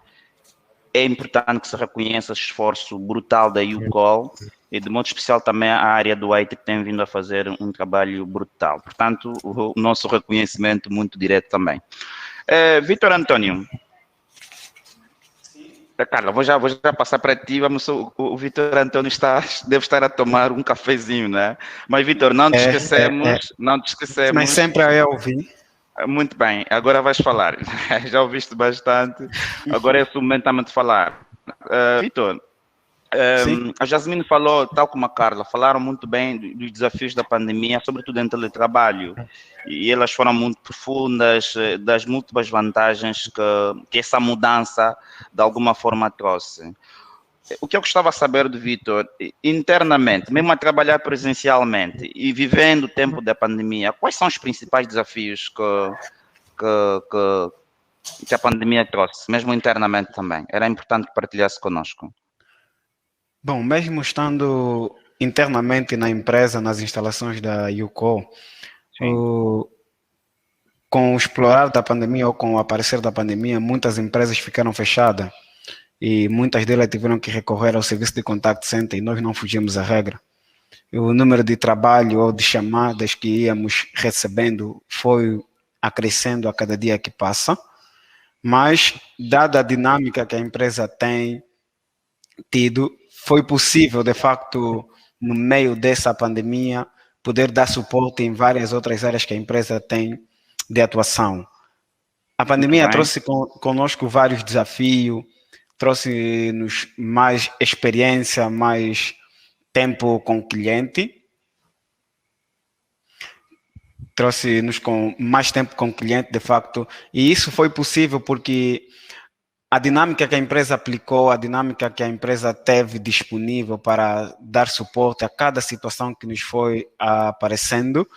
Speaker 1: É importante que se reconheça esse esforço brutal da YouCall e, de modo especial, também a área do IT que tem vindo a fazer um trabalho brutal. Portanto, o nosso reconhecimento muito direto também. Vitor Antônio. Carla, vou já passar para ti. O Vitor Antônio deve estar a tomar um cafezinho, né? Mas, Vitor, não te esquecemos.
Speaker 3: Mas sempre a ouvir.
Speaker 1: Muito bem, agora vais falar. Já ouviste bastante, agora é o momento também de falar. Vitor, a Jasmine falou, tal como a Carla, falaram muito bem dos desafios da pandemia, sobretudo em teletrabalho, e elas foram muito profundas, das múltiplas vantagens que essa mudança de alguma forma trouxe. O que eu gostava de saber do Vitor, internamente, mesmo a trabalhar presencialmente e vivendo o tempo da pandemia, quais são os principais desafios que a pandemia trouxe, mesmo internamente também? Era importante que partilhasse conosco.
Speaker 3: Bom, mesmo estando internamente na empresa, nas instalações da YouCall, com o explorar da pandemia ou com o aparecer da pandemia, muitas empresas ficaram fechadas. E muitas delas tiveram que recorrer ao serviço de contact center e nós não fugimos à regra. E o número de trabalho ou de chamadas que íamos recebendo foi acrescendo a cada dia que passa, mas, dada a dinâmica que a empresa tem tido, foi possível, de facto, no meio dessa pandemia, poder dar suporte em várias outras áreas que a empresa tem de atuação. A pandemia trouxe conosco vários desafios, trouxe-nos mais experiência, mais tempo com o cliente, trouxe-nos com mais tempo com o cliente, de facto, e isso foi possível porque a dinâmica que a empresa aplicou, a dinâmica que a empresa teve disponível para dar suporte a cada situação que nos foi aparecendo,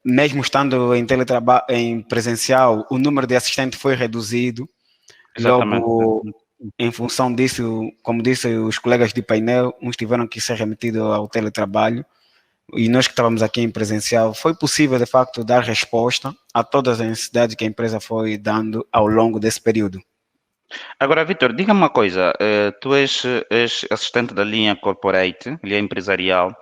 Speaker 3: mesmo estando em teletrabalho, em presencial, o número de assistentes foi reduzido.
Speaker 1: Exatamente.
Speaker 3: Logo, em função disso, como disse os colegas de painel, uns tiveram que ser remetidos ao teletrabalho e nós que estávamos aqui em presencial, foi possível de facto dar resposta a todas as necessidades que a empresa foi dando ao longo desse período.
Speaker 1: Agora, Vitor, diga-me uma coisa, tu és assistente da linha corporate, linha empresarial,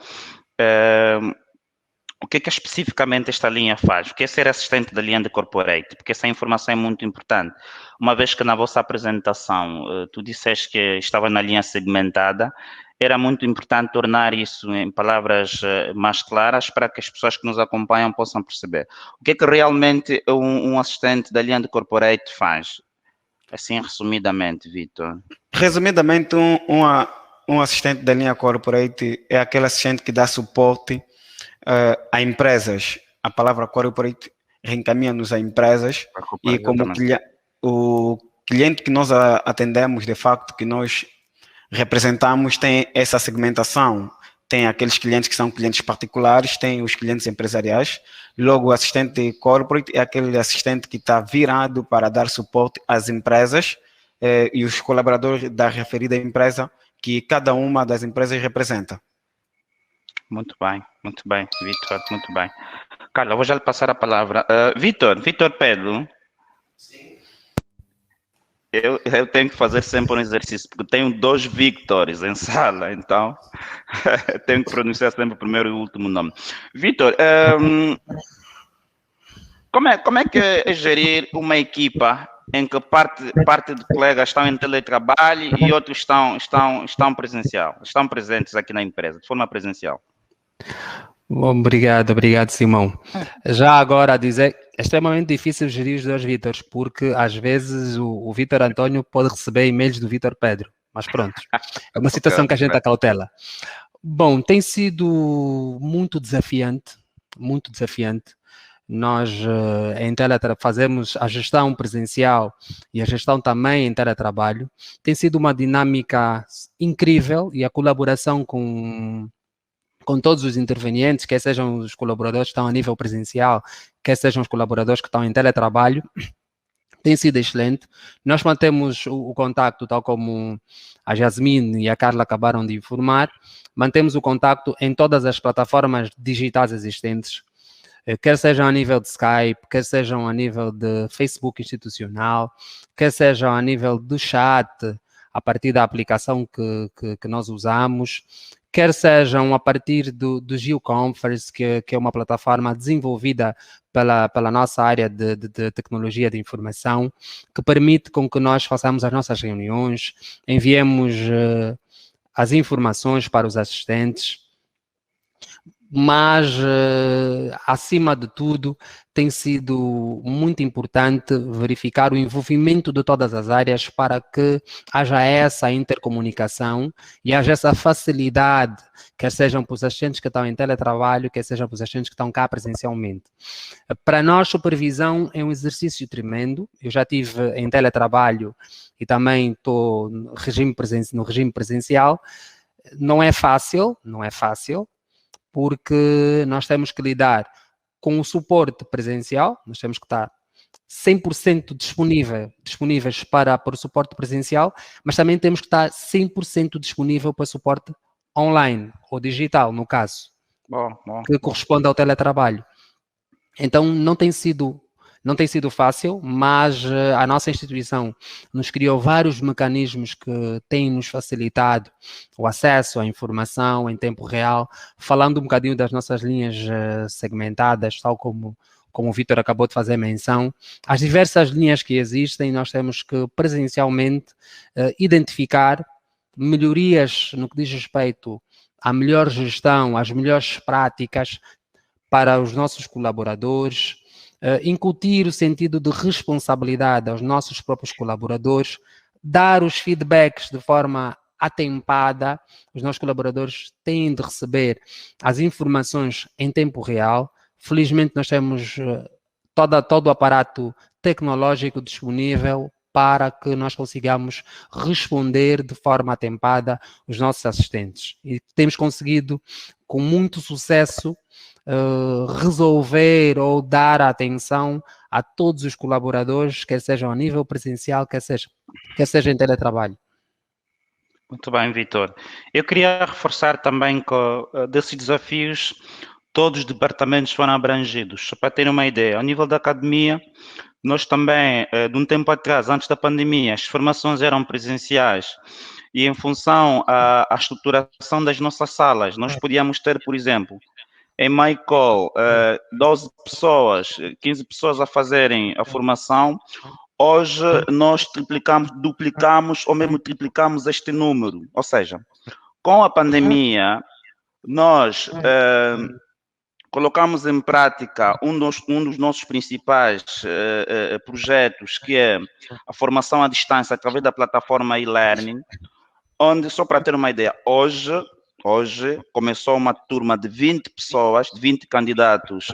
Speaker 1: o que é que especificamente esta linha faz? O que é ser assistente da linha de corporate? Porque essa informação é muito importante. Uma vez que na vossa apresentação tu disseste que estava na linha segmentada, era muito importante tornar isso em palavras mais claras para que as pessoas que nos acompanham possam perceber. O que é que realmente um assistente da linha de corporate faz? Assim, resumidamente, Vitor.
Speaker 3: Resumidamente, um assistente da linha corporate é aquele assistente que dá suporte a empresas. A palavra corporate reencaminha-nos a empresas e como o cliente que nós atendemos, de facto, que nós representamos, tem essa segmentação. Tem aqueles clientes que são clientes particulares, tem os clientes empresariais. Logo, o assistente corporate é aquele assistente que está virado para dar suporte às empresas e os colaboradores da referida empresa que cada uma das empresas representa.
Speaker 1: Muito bem, Vitor, muito bem. Carla, vou já lhe passar a palavra. Vitor Pedro. Sim. Eu tenho que fazer sempre um exercício, porque tenho 2 Victores em sala, então tenho que pronunciar sempre o primeiro e o último nome. Vitor, como é que é gerir uma equipa em que parte de colegas estão em teletrabalho e outros estão presencial, estão presentes aqui na empresa, de forma presencial?
Speaker 5: Bom, obrigado, Simão. Já agora a dizer, é extremamente difícil gerir os 2 Vítores, porque às vezes o Vítor Antônio pode receber e-mails do Vítor Pedro, mas pronto, é uma situação que a gente acautela. Bom, tem sido muito desafiante. Nós em fazemos a gestão presencial e a gestão também em teletrabalho. Tem sido uma dinâmica incrível e a colaboração com todos os intervenientes, quer sejam os colaboradores que estão a nível presencial, quer sejam os colaboradores que estão em teletrabalho, tem sido excelente. Nós mantemos o contacto, tal como a Jasmine e a Carla acabaram de informar, mantemos o contacto em todas as plataformas digitais existentes, quer sejam a nível de Skype, quer sejam a nível de Facebook institucional, quer sejam a nível do chat, a partir da aplicação que nós usamos, quer sejam a partir do GeoConference, que é uma plataforma desenvolvida pela nossa área de tecnologia de informação, que permite com que nós façamos as nossas reuniões, enviemos as informações para os assistentes, mas, acima de tudo, tem sido muito importante verificar o envolvimento de todas as áreas para que haja essa intercomunicação e haja essa facilidade, quer sejam para os assistentes que estão em teletrabalho, quer sejam para os assistentes que estão cá presencialmente. Para nós, supervisão é um exercício tremendo. Eu já estive em teletrabalho e também estou no regime presencial. Não é fácil, porque nós temos que lidar com o suporte presencial, nós temos que estar 100% disponíveis para o suporte presencial, mas também temos que estar 100% disponível para o suporte online, ou digital, no caso, que corresponde ao teletrabalho. Então, não tem sido fácil, mas a nossa instituição nos criou vários mecanismos que têm nos facilitado o acesso à informação em tempo real, falando um bocadinho das nossas linhas segmentadas, tal como o Vítor acabou de fazer menção. As diversas linhas que existem, nós temos que presencialmente identificar melhorias no que diz respeito à melhor gestão, às melhores práticas para os nossos colaboradores, incutir o sentido de responsabilidade aos nossos próprios colaboradores, dar os feedbacks de forma atempada. Os nossos colaboradores têm de receber as informações em tempo real. Felizmente, nós temos todo o aparato tecnológico disponível para que nós consigamos responder de forma atempada os nossos assistentes. E temos conseguido, com muito sucesso, resolver ou dar atenção a todos os colaboradores, quer sejam a nível presencial, quer seja em teletrabalho.
Speaker 1: Muito bem, Vitor. Eu queria reforçar também que desses desafios todos os departamentos foram abrangidos. Só para terem uma ideia, ao nível da academia, nós também, de um tempo atrás, antes da pandemia, as formações eram presenciais e em função à estruturação das nossas salas. Nós podíamos ter, por exemplo, em MyCall, 12 pessoas, 15 pessoas a fazerem a formação. Hoje nós duplicamos ou mesmo triplicamos este número. Ou seja, com a pandemia, nós colocamos em prática um dos nossos principais projetos, que é a formação à distância através da plataforma e-learning, onde, só para ter uma ideia, hoje começou uma turma de 20 pessoas, 20 candidatos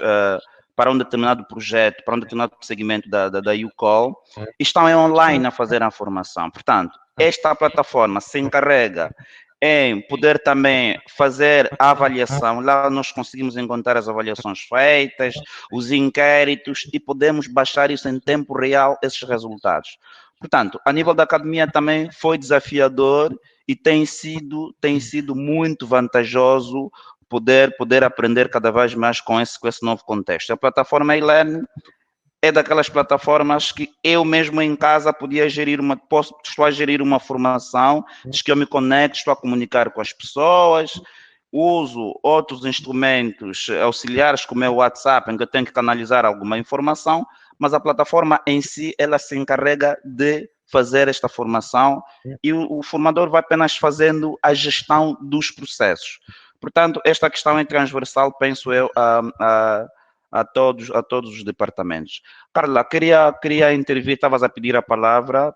Speaker 1: para um determinado projeto, para um determinado segmento da UCOL, e estão online a fazer a formação. Portanto, esta plataforma se encarrega em poder também fazer a avaliação. Lá nós conseguimos encontrar as avaliações feitas, os inquéritos, e podemos baixar isso em tempo real, esses resultados. Portanto, a nível da academia também foi desafiador e tem sido muito vantajoso poder aprender cada vez mais com esse novo contexto. A plataforma e-learning é daquelas plataformas que eu mesmo em casa estou a gerir uma formação, diz que eu me conecto, estou a comunicar com as pessoas, uso outros instrumentos auxiliares como é o WhatsApp, em que eu tenho que canalizar alguma informação, mas a plataforma em si, ela se encarrega de fazer esta formação e o formador vai apenas fazendo a gestão dos processos. Portanto, esta questão é transversal, penso eu, a todos os departamentos. Carla, queria intervir, estavas a pedir a palavra,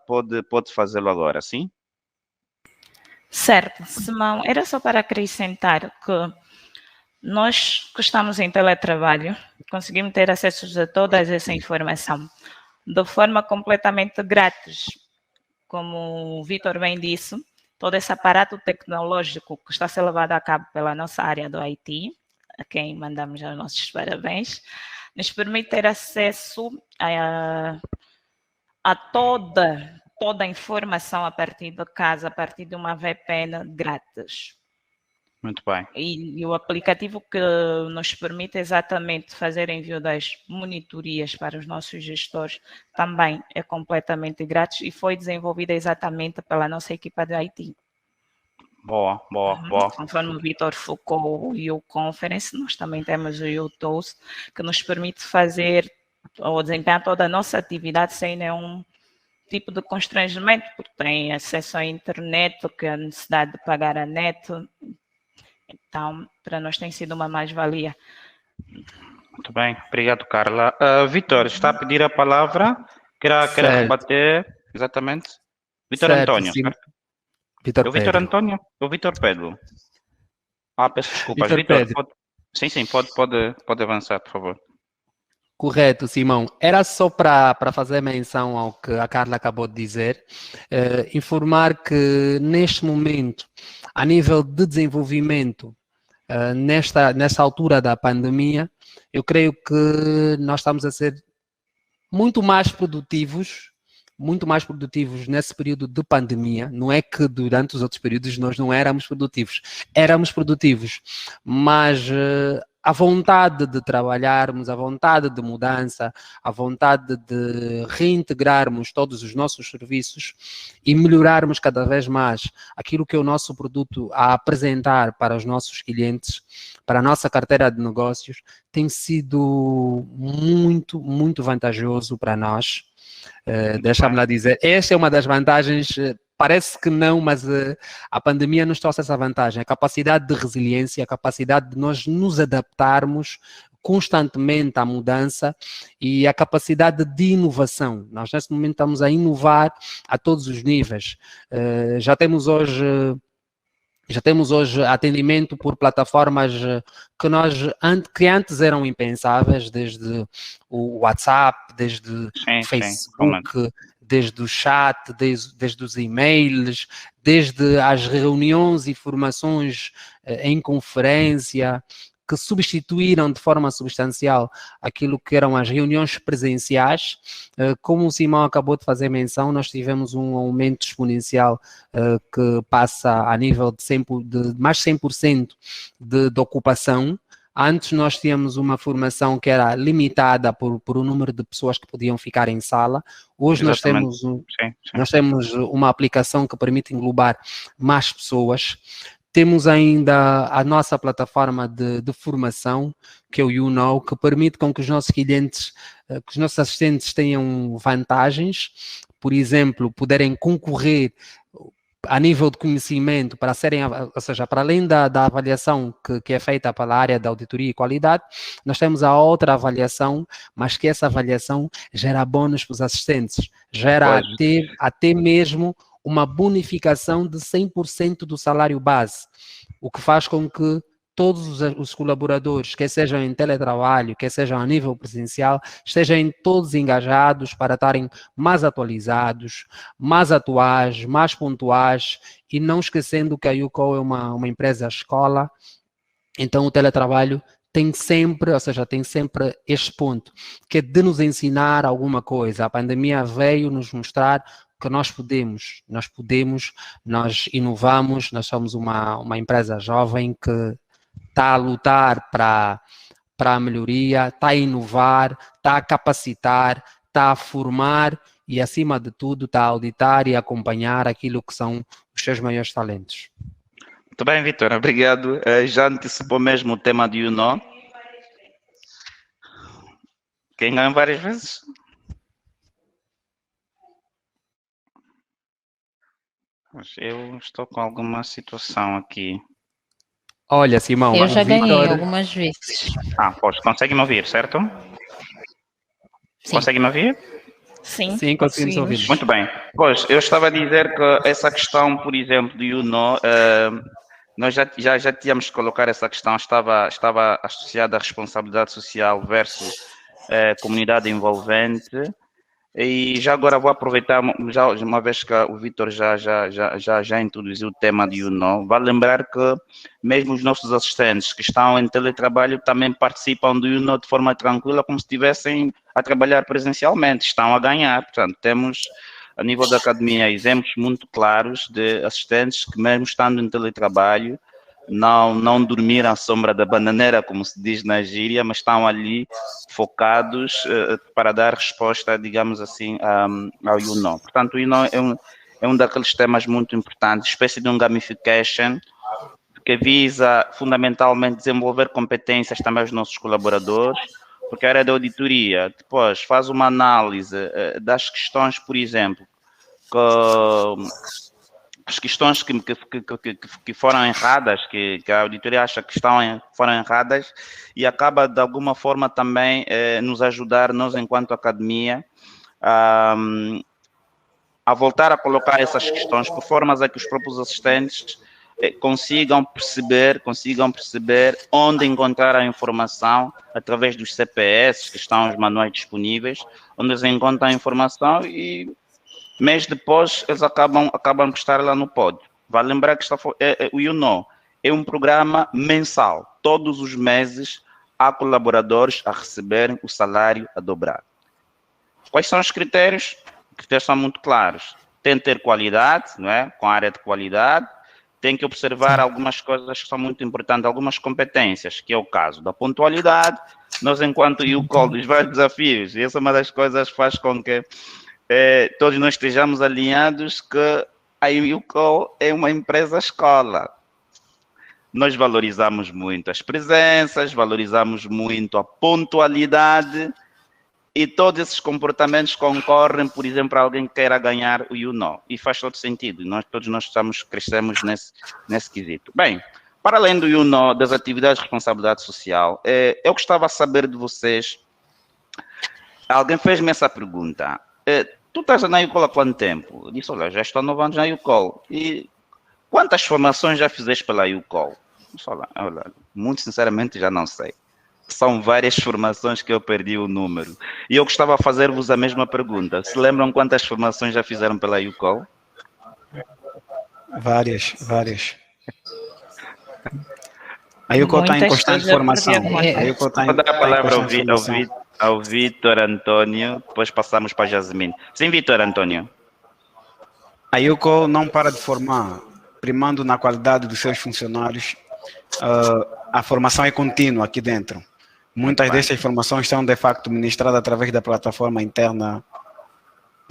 Speaker 1: pode fazê-lo agora, sim?
Speaker 4: Certo, Simão, era só para acrescentar que nós que estamos em teletrabalho, conseguimos ter acesso a toda essa informação de forma completamente grátis. Como o Vitor bem disse, todo esse aparato tecnológico que está a ser levado a cabo pela nossa área do IT, a quem mandamos os nossos parabéns, nos permite ter acesso a toda a informação a partir de casa, a partir de uma VPN grátis.
Speaker 1: Muito bem.
Speaker 4: E o aplicativo que nos permite exatamente fazer envio das monitorias para os nossos gestores também é completamente grátis e foi desenvolvido exatamente pela nossa equipa de IT.
Speaker 1: Boa.
Speaker 4: Conforme o Vitor focou o Conference, nós também temos o UTOS, que nos permite fazer ou desempenhar toda a nossa atividade sem nenhum tipo de constrangimento, porque tem acesso à internet, que a necessidade de pagar a net. Então, para nós tem sido uma mais-valia.
Speaker 1: Muito bem, obrigado, Carla. Vitor, está a pedir a palavra? Quer rebater? Exatamente. Vitor António.
Speaker 5: Vitor
Speaker 1: Vitor António ou Vitor Pedro? Peço desculpas.
Speaker 5: Vitor,
Speaker 1: sim, pode avançar, por favor.
Speaker 5: Correto, Simão. Era só para fazer menção ao que a Carla acabou de dizer, informar que neste momento, a nível de desenvolvimento, nesta altura da pandemia, eu creio que nós estamos a ser muito mais produtivos nesse período de pandemia. Não é que durante os outros períodos nós não éramos produtivos, mas a vontade de trabalharmos, a vontade de mudança, a vontade de reintegrarmos todos os nossos serviços e melhorarmos cada vez mais aquilo que é o nosso produto a apresentar para os nossos clientes, para a nossa carteira de negócios, tem sido muito, muito vantajoso para nós. Deixa-me lá dizer, esta é uma das vantagens. Parece que não, mas a pandemia nos trouxe essa vantagem, a capacidade de resiliência, a capacidade de nós nos adaptarmos constantemente à mudança e a capacidade de inovação. Nós, nesse momento, estamos a inovar a todos os níveis. Já temos hoje atendimento por plataformas que antes eram impensáveis, desde o WhatsApp, desde o Facebook, desde o chat, desde os e-mails, desde as reuniões e formações em conferência, que substituíram de forma substancial aquilo que eram as reuniões presenciais. Como o Simão acabou de fazer menção, nós tivemos um aumento exponencial que passa a nível de mais de 100% de ocupação Antes nós tínhamos uma formação que era limitada por um número de pessoas que podiam ficar em sala. Hoje nós temos, nós temos uma aplicação que permite englobar mais pessoas. Temos ainda a nossa plataforma de formação, que é o YouKnow, que permite com que os nossos clientes, que os nossos assistentes tenham vantagens, por exemplo, poderem concorrer a nível de conhecimento para serem, ou seja, para além da avaliação que é feita pela área da auditoria e qualidade, nós temos a outra avaliação, mas que essa avaliação gera bônus para os assistentes, gera até mesmo uma bonificação de 100% do salário base, o que faz com que todos os colaboradores, quer sejam em teletrabalho, quer sejam a nível presencial, estejam todos engajados para estarem mais atualizados, mais atuais, mais pontuais, e não esquecendo que a YouCall é uma empresa escola, então o teletrabalho tem sempre, ou seja, tem sempre este ponto, que é de nos ensinar alguma coisa. A pandemia veio nos mostrar que nós podemos, nós inovamos, nós somos uma empresa jovem que está a lutar para a melhoria, está a inovar, está a capacitar, está a formar e, acima de tudo, está a auditar e acompanhar aquilo que são os seus maiores talentos.
Speaker 1: Muito bem, Vitor, obrigado. Já antecipou mesmo o tema de YouKnow. Quem ganha várias vezes? Eu estou com alguma situação aqui.
Speaker 5: Olha, Simão,
Speaker 2: eu já ganhei algumas vezes.
Speaker 1: Pois, consegue me ouvir, certo?
Speaker 2: Sim.
Speaker 1: Consegue me ouvir?
Speaker 4: Sim,
Speaker 5: sim, conseguimos ouvir.
Speaker 1: Muito bem. Pois, eu estava a dizer que essa questão, por exemplo, do YouKnow, nós já tínhamos que colocar essa questão, estava associada à responsabilidade social versus comunidade envolvente. E já agora vou aproveitar, já uma vez que o Vitor já introduziu o tema de YouKnow, vale lembrar que mesmo os nossos assistentes que estão em teletrabalho também participam do YouKnow de forma tranquila, como se estivessem a trabalhar presencialmente, estão a ganhar. Portanto, temos, a nível da academia, exemplos muito claros de assistentes que mesmo estando em teletrabalho, não dormir à sombra da bananeira, como se diz na gíria, mas estão ali focados para dar resposta, digamos assim, ao YouKnow. Portanto, o YouKnow é um daqueles temas muito importantes, espécie de um gamification, que visa fundamentalmente desenvolver competências também aos nossos colaboradores, porque a área da auditoria depois faz uma análise das questões, por exemplo, as questões que foram erradas, que a auditoria acha que foram erradas, e acaba de alguma forma também nos ajudar, nós enquanto academia, a voltar a colocar essas questões por formas a que os próprios assistentes consigam perceber onde encontrar a informação através dos CPS, que estão os manuais disponíveis, onde eles encontram a informação e mês depois eles acabam por estar lá no pódio. Vale lembrar que o YouKnow é um programa mensal. Todos os meses há colaboradores a receberem o salário a dobrar. Quais são os critérios? Os critérios são muito claros. Tem que ter qualidade, não é? Com a área de qualidade. Tem que observar algumas coisas que são muito importantes, algumas competências, que é o caso da pontualidade. Nós, enquanto YouCall, dos vários desafios, e essa é uma das coisas que faz com que todos nós estejamos alinhados que a YouCall é uma empresa escola. Nós valorizamos muito as presenças, valorizamos muito a pontualidade e todos esses comportamentos concorrem, por exemplo, para alguém que queira ganhar o YouKnow. E faz todo sentido. Todos nós crescemos nesse quesito. Bem, para além do YouKnow, das atividades de responsabilidade social, eu gostava de saber de vocês. Alguém fez-me essa pergunta. Tu estás na YouCall há quanto tempo? Eu disse, olha, já estou há 9 anos na YouCall. E quantas formações já fizeste pela YouCall? Olha, muito sinceramente já não sei. São várias formações que eu perdi o número. E eu gostava de fazer-vos a mesma pergunta. Se lembram quantas formações já fizeram pela YouCall?
Speaker 3: Várias. A YouCall está em constante formação.
Speaker 1: Vou dar a palavra ao Vitor Antônio, depois passamos para a Jasmine. Sim, Vitor Antônio.
Speaker 3: A YouCall não para de formar, primando na qualidade dos seus funcionários. a formação é contínua aqui dentro. Muitas dessas formações são, de facto, ministradas através da plataforma interna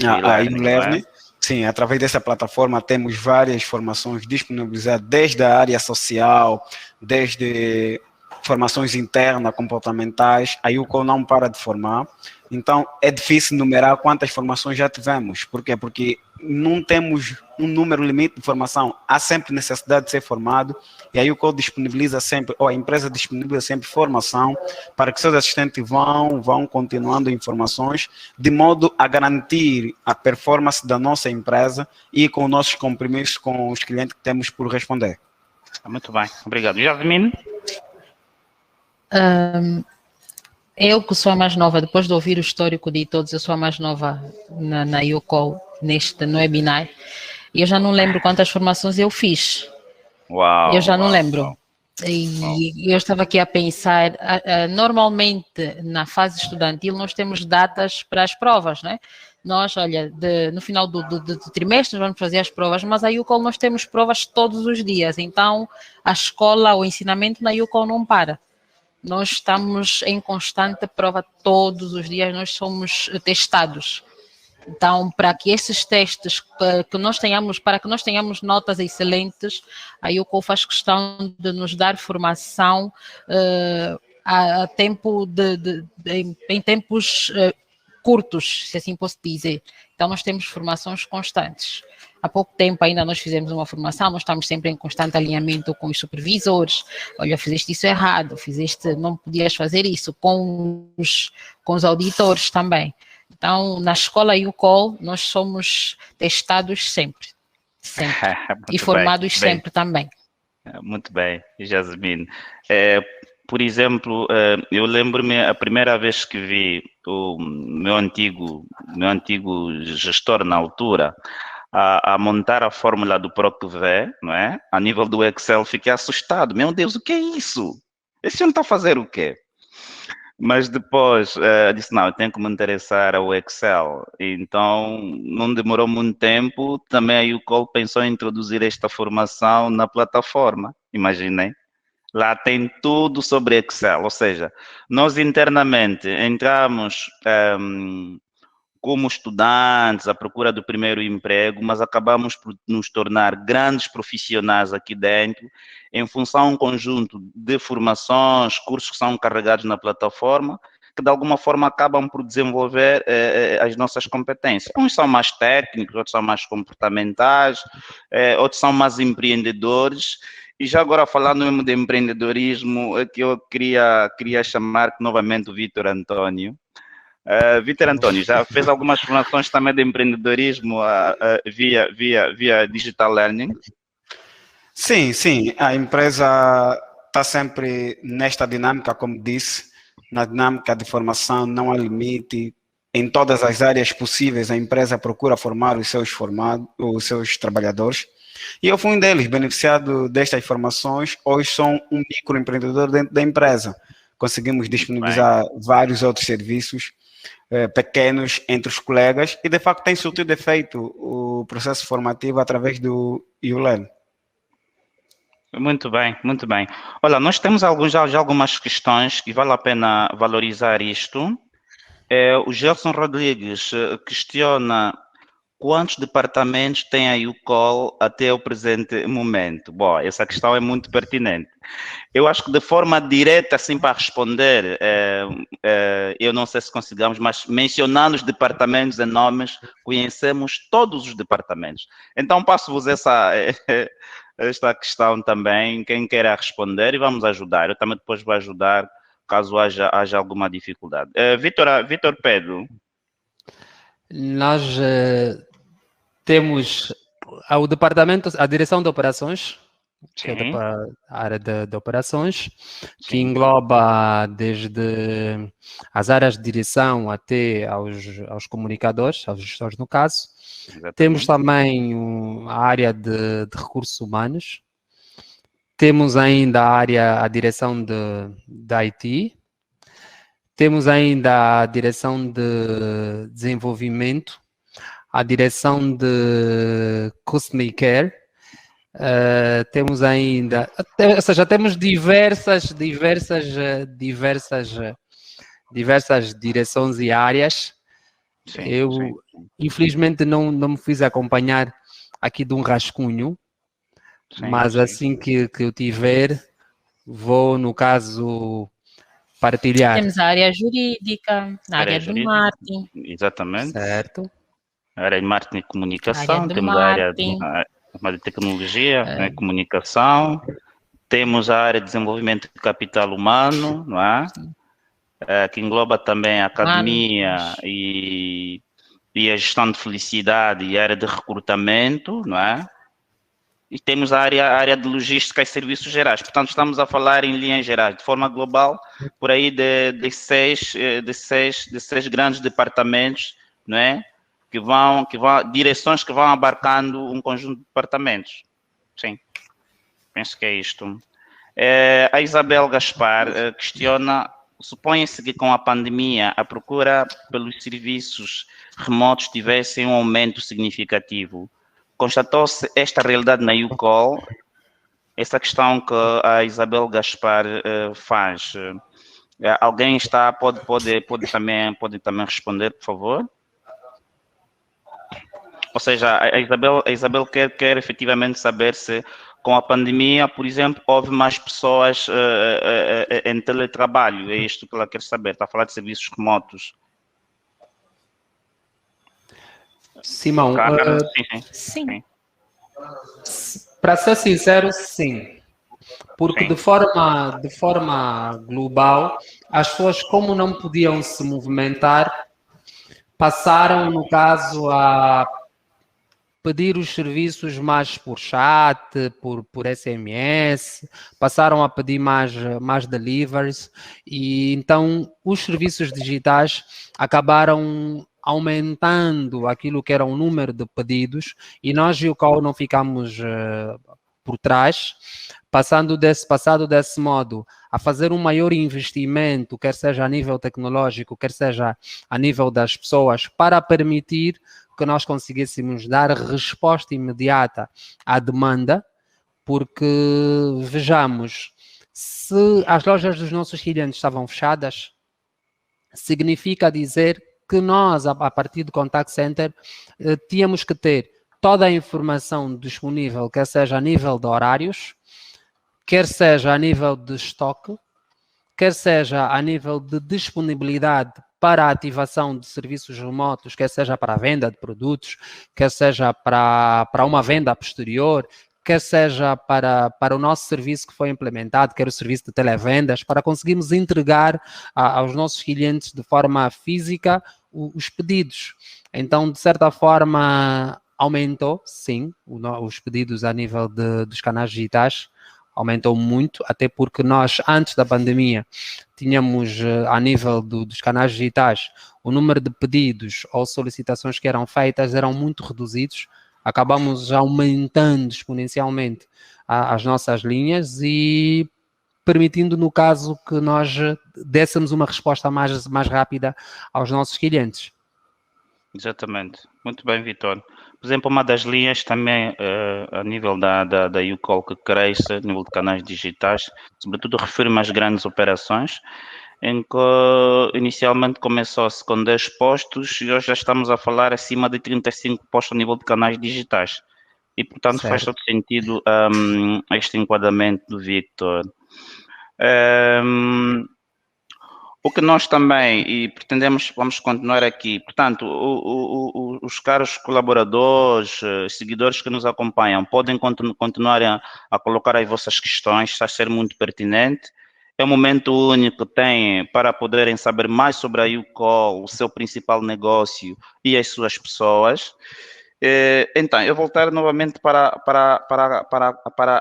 Speaker 3: a YouLearn. Sim, através dessa plataforma temos várias formações disponibilizadas, desde a área social, desde formações internas, comportamentais. A YouCall não para de formar. Então, é difícil numerar quantas formações já tivemos. Por quê? Porque não temos um número limite de formação. Há sempre necessidade de ser formado. E a YouCall disponibiliza sempre, ou a empresa disponibiliza sempre formação para que seus assistentes vão continuando informações, de modo a garantir a performance da nossa empresa e com nossos compromissos com os clientes que temos por responder.
Speaker 1: Muito bem, obrigado. Jasmine?
Speaker 2: Eu que sou a mais nova, depois de ouvir o histórico de todos, eu sou a mais nova na YouCall, no webinar, e eu já não lembro quantas formações eu fiz.
Speaker 1: Uau!
Speaker 2: Eu já não lembro. E eu estava aqui a pensar, normalmente na fase estudantil nós temos datas para as provas, né? Nós, olha, no final do trimestre nós vamos fazer as provas, mas a YouCall nós temos provas todos os dias, então a escola, o ensinamento na YouCall não para. Nós estamos em constante prova todos os dias, nós somos testados. Então, para que esses testes que nós tenhamos, para que nós tenhamos notas excelentes, a YouCall faz questão de nos dar formação a tempo em tempos curtos, se assim posso dizer. Então, nós temos formações constantes. Há pouco tempo ainda nós fizemos uma formação, nós estamos sempre em constante alinhamento com os supervisores. Olha, fizeste isso errado, não podias fazer isso, com os auditores também. Então, na escola YouCall, nós somos testados sempre. E formados sempre também.
Speaker 1: Muito bem, Jasmine. Por exemplo, eu lembro-me a primeira vez que vi o meu antigo gestor na altura a montar a fórmula do PROC-V, não é? A nível do Excel, fiquei assustado. Meu Deus, o que é isso? Esse homem está a fazer o quê? Mas depois disse, não, eu tenho que me interessar ao Excel. Então, não demorou muito tempo, também a YouCall pensou em introduzir esta formação na plataforma, imaginem. Lá tem tudo sobre Excel, ou seja, nós internamente entramos como estudantes à procura do primeiro emprego, mas acabamos por nos tornar grandes profissionais aqui dentro, em função de um conjunto de formações, cursos que são carregados na plataforma, que de alguma forma acabam por desenvolver as nossas competências. Uns são mais técnicos, outros são mais comportamentais, outros são mais empreendedores. E já agora, falando mesmo de empreendedorismo, é que eu queria chamar novamente o Vítor Antônio. Vítor Antônio, já fez algumas formações também de empreendedorismo via Digital Learning?
Speaker 3: Sim, a empresa está sempre nesta dinâmica, como disse, na dinâmica de formação, não há limite. Em todas as áreas possíveis, a empresa procura formar os seus trabalhadores. E eu fui um deles, beneficiado destas formações. Hoje sou um microempreendedor dentro da empresa. Conseguimos disponibilizar vários outros serviços pequenos entre os colegas e, de facto, tem surtido efeito o processo formativo através do YouLearn.
Speaker 1: Muito bem, muito bem. Olha, nós temos já algumas questões e vale a pena valorizar isto. O Gelson Rodrigues questiona quantos departamentos tem a YouCall até o presente momento. Bom, essa questão é muito pertinente. Eu acho que de forma direta, assim, para responder, eu não sei se consigamos, mas mencionando os departamentos em nomes, conhecemos todos os departamentos. Então, passo-vos esta questão também, quem queira responder, e vamos ajudar. Eu também depois vou ajudar, caso haja alguma dificuldade. Vítor Pedro.
Speaker 5: Nós temos o departamento, a direção de operações, que é a área de operações, que engloba desde as áreas de direção até aos comunicadores, aos gestores no caso. Exatamente. Temos também a área de recursos humanos, temos ainda a direção de IT, temos ainda a direção de desenvolvimento, a direção de Customer Care, Temos ainda, ou seja, temos diversas direções e áreas.
Speaker 1: Sim,
Speaker 5: Eu,
Speaker 1: sim.
Speaker 5: infelizmente, não me fiz acompanhar aqui de um rascunho,
Speaker 1: Sim,
Speaker 5: mas
Speaker 1: sim.
Speaker 5: assim que eu tiver, vou, no caso, partilhar.
Speaker 2: Temos a área jurídica, a área do
Speaker 1: jurídica,
Speaker 2: marketing,
Speaker 1: exatamente.
Speaker 5: Certo?
Speaker 1: A área de marketing e
Speaker 2: a área
Speaker 1: comunicação,
Speaker 2: do
Speaker 1: temos a área
Speaker 2: marketing,
Speaker 1: de tecnologia, né, comunicação, temos a área de desenvolvimento de capital humano, não é? Que engloba também a academia e a gestão de felicidade e a área de recrutamento, não é? E temos a área de logística e serviços gerais. Portanto, estamos a falar em linhas gerais, de forma global, por aí de seis grandes departamentos, não é? Direções que vão abarcando um conjunto de departamentos. Sim, penso que é isto. A Isabel Gaspar questiona, supõe-se que com a pandemia a procura pelos serviços remotos tivesse um aumento significativo. Constatou-se esta realidade na UCOL? Essa questão que a Isabel Gaspar faz, alguém pode também responder, por favor? Ou seja, a Isabel quer efetivamente saber se com a pandemia, por exemplo, houve mais pessoas em teletrabalho. É isto que ela quer saber. Está a falar de serviços remotos.
Speaker 5: Simão,
Speaker 2: sim.
Speaker 5: para ser sincero, sim. Porque de forma global, as pessoas, como não podiam se movimentar, passaram, no caso, a pedir os serviços mais por chat, por SMS, passaram a pedir mais deliveries, e então os serviços digitais acabaram aumentando aquilo que era o número de pedidos, e nós, UCOL, não ficamos por trás, passado desse modo a fazer um maior investimento, quer seja a nível tecnológico, quer seja a nível das pessoas, para permitir que nós conseguíssemos dar resposta imediata à demanda, porque, vejamos, se as lojas dos nossos clientes estavam fechadas, significa dizer que nós, a partir do Contact Center, tínhamos que ter toda a informação disponível, quer seja a nível de horários, quer seja a nível de estoque, quer seja a nível de disponibilidade para a ativação de serviços remotos, quer seja para a venda de produtos, quer seja para uma venda posterior, quer seja para o nosso serviço que foi implementado, que era o serviço de televendas, para conseguirmos entregar aos nossos clientes de forma física os pedidos. Então, de certa forma, aumentou, sim, os pedidos a nível dos canais digitais, aumentou muito, até porque nós, antes da pandemia, tínhamos, a nível dos canais digitais, o número de pedidos ou solicitações que eram feitas eram muito reduzidos. Acabamos aumentando exponencialmente as nossas linhas e permitindo, no caso, que nós dessemos uma resposta mais rápida aos nossos clientes.
Speaker 1: Exatamente. Muito bem, Vitor. Por exemplo, uma das linhas também a nível da UCOL que cresce, a nível de canais digitais, sobretudo refiro-me às grandes operações, em que inicialmente começou-se com 10 postos e hoje já estamos a falar acima de 35 postos a nível de canais digitais. E, portanto,
Speaker 5: Certo.
Speaker 1: faz todo sentido este enquadramento do Victor. O que nós também, e pretendemos, vamos continuar aqui, portanto, os caros colaboradores, seguidores que nos acompanham, podem continuar a colocar as vossas questões, está a ser muito pertinente. É um momento único que têm para poderem saber mais sobre a UCOL, o seu principal negócio e as suas pessoas. Então, eu voltar novamente para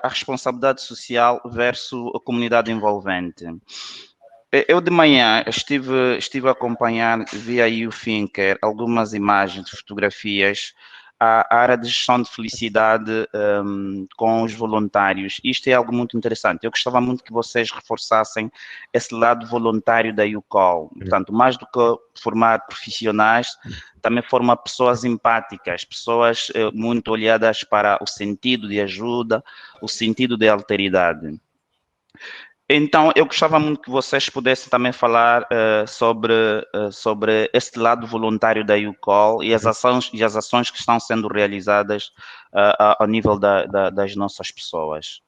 Speaker 1: a responsabilidade social versus a comunidade envolvente. Eu de manhã estive a acompanhar via YouThinker algumas imagens, fotografias a área de gestão de felicidade com os voluntários. Isto é algo muito interessante. Eu gostava muito que vocês reforçassem esse lado voluntário da YouCall. Portanto, mais do que formar profissionais, também formar pessoas empáticas, pessoas muito olhadas para o sentido de ajuda, o sentido de alteridade. Então, eu gostava muito que vocês pudessem também falar sobre este lado voluntário da YouCall e as ações que estão sendo realizadas ao nível das nossas pessoas.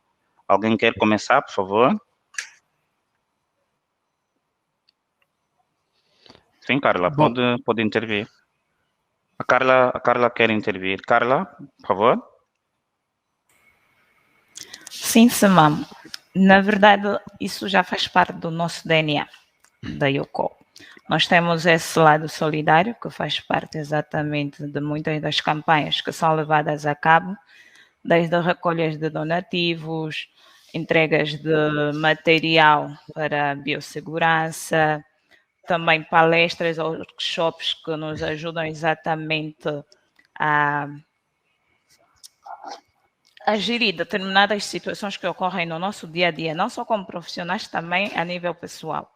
Speaker 1: Alguém quer começar, por favor? Sim, Carla, pode intervir. A Carla quer intervir. Carla, por favor.
Speaker 4: Sim, Samam. Na verdade, isso já faz parte do nosso DNA, da YouCall. Nós temos esse lado solidário, que faz parte exatamente de muitas das campanhas que são levadas a cabo, desde recolhas de donativos, entregas de material para biossegurança, também palestras ou workshops que nos ajudam exatamente a gerir determinadas situações que ocorrem no nosso dia a dia, não só como profissionais, também a nível pessoal.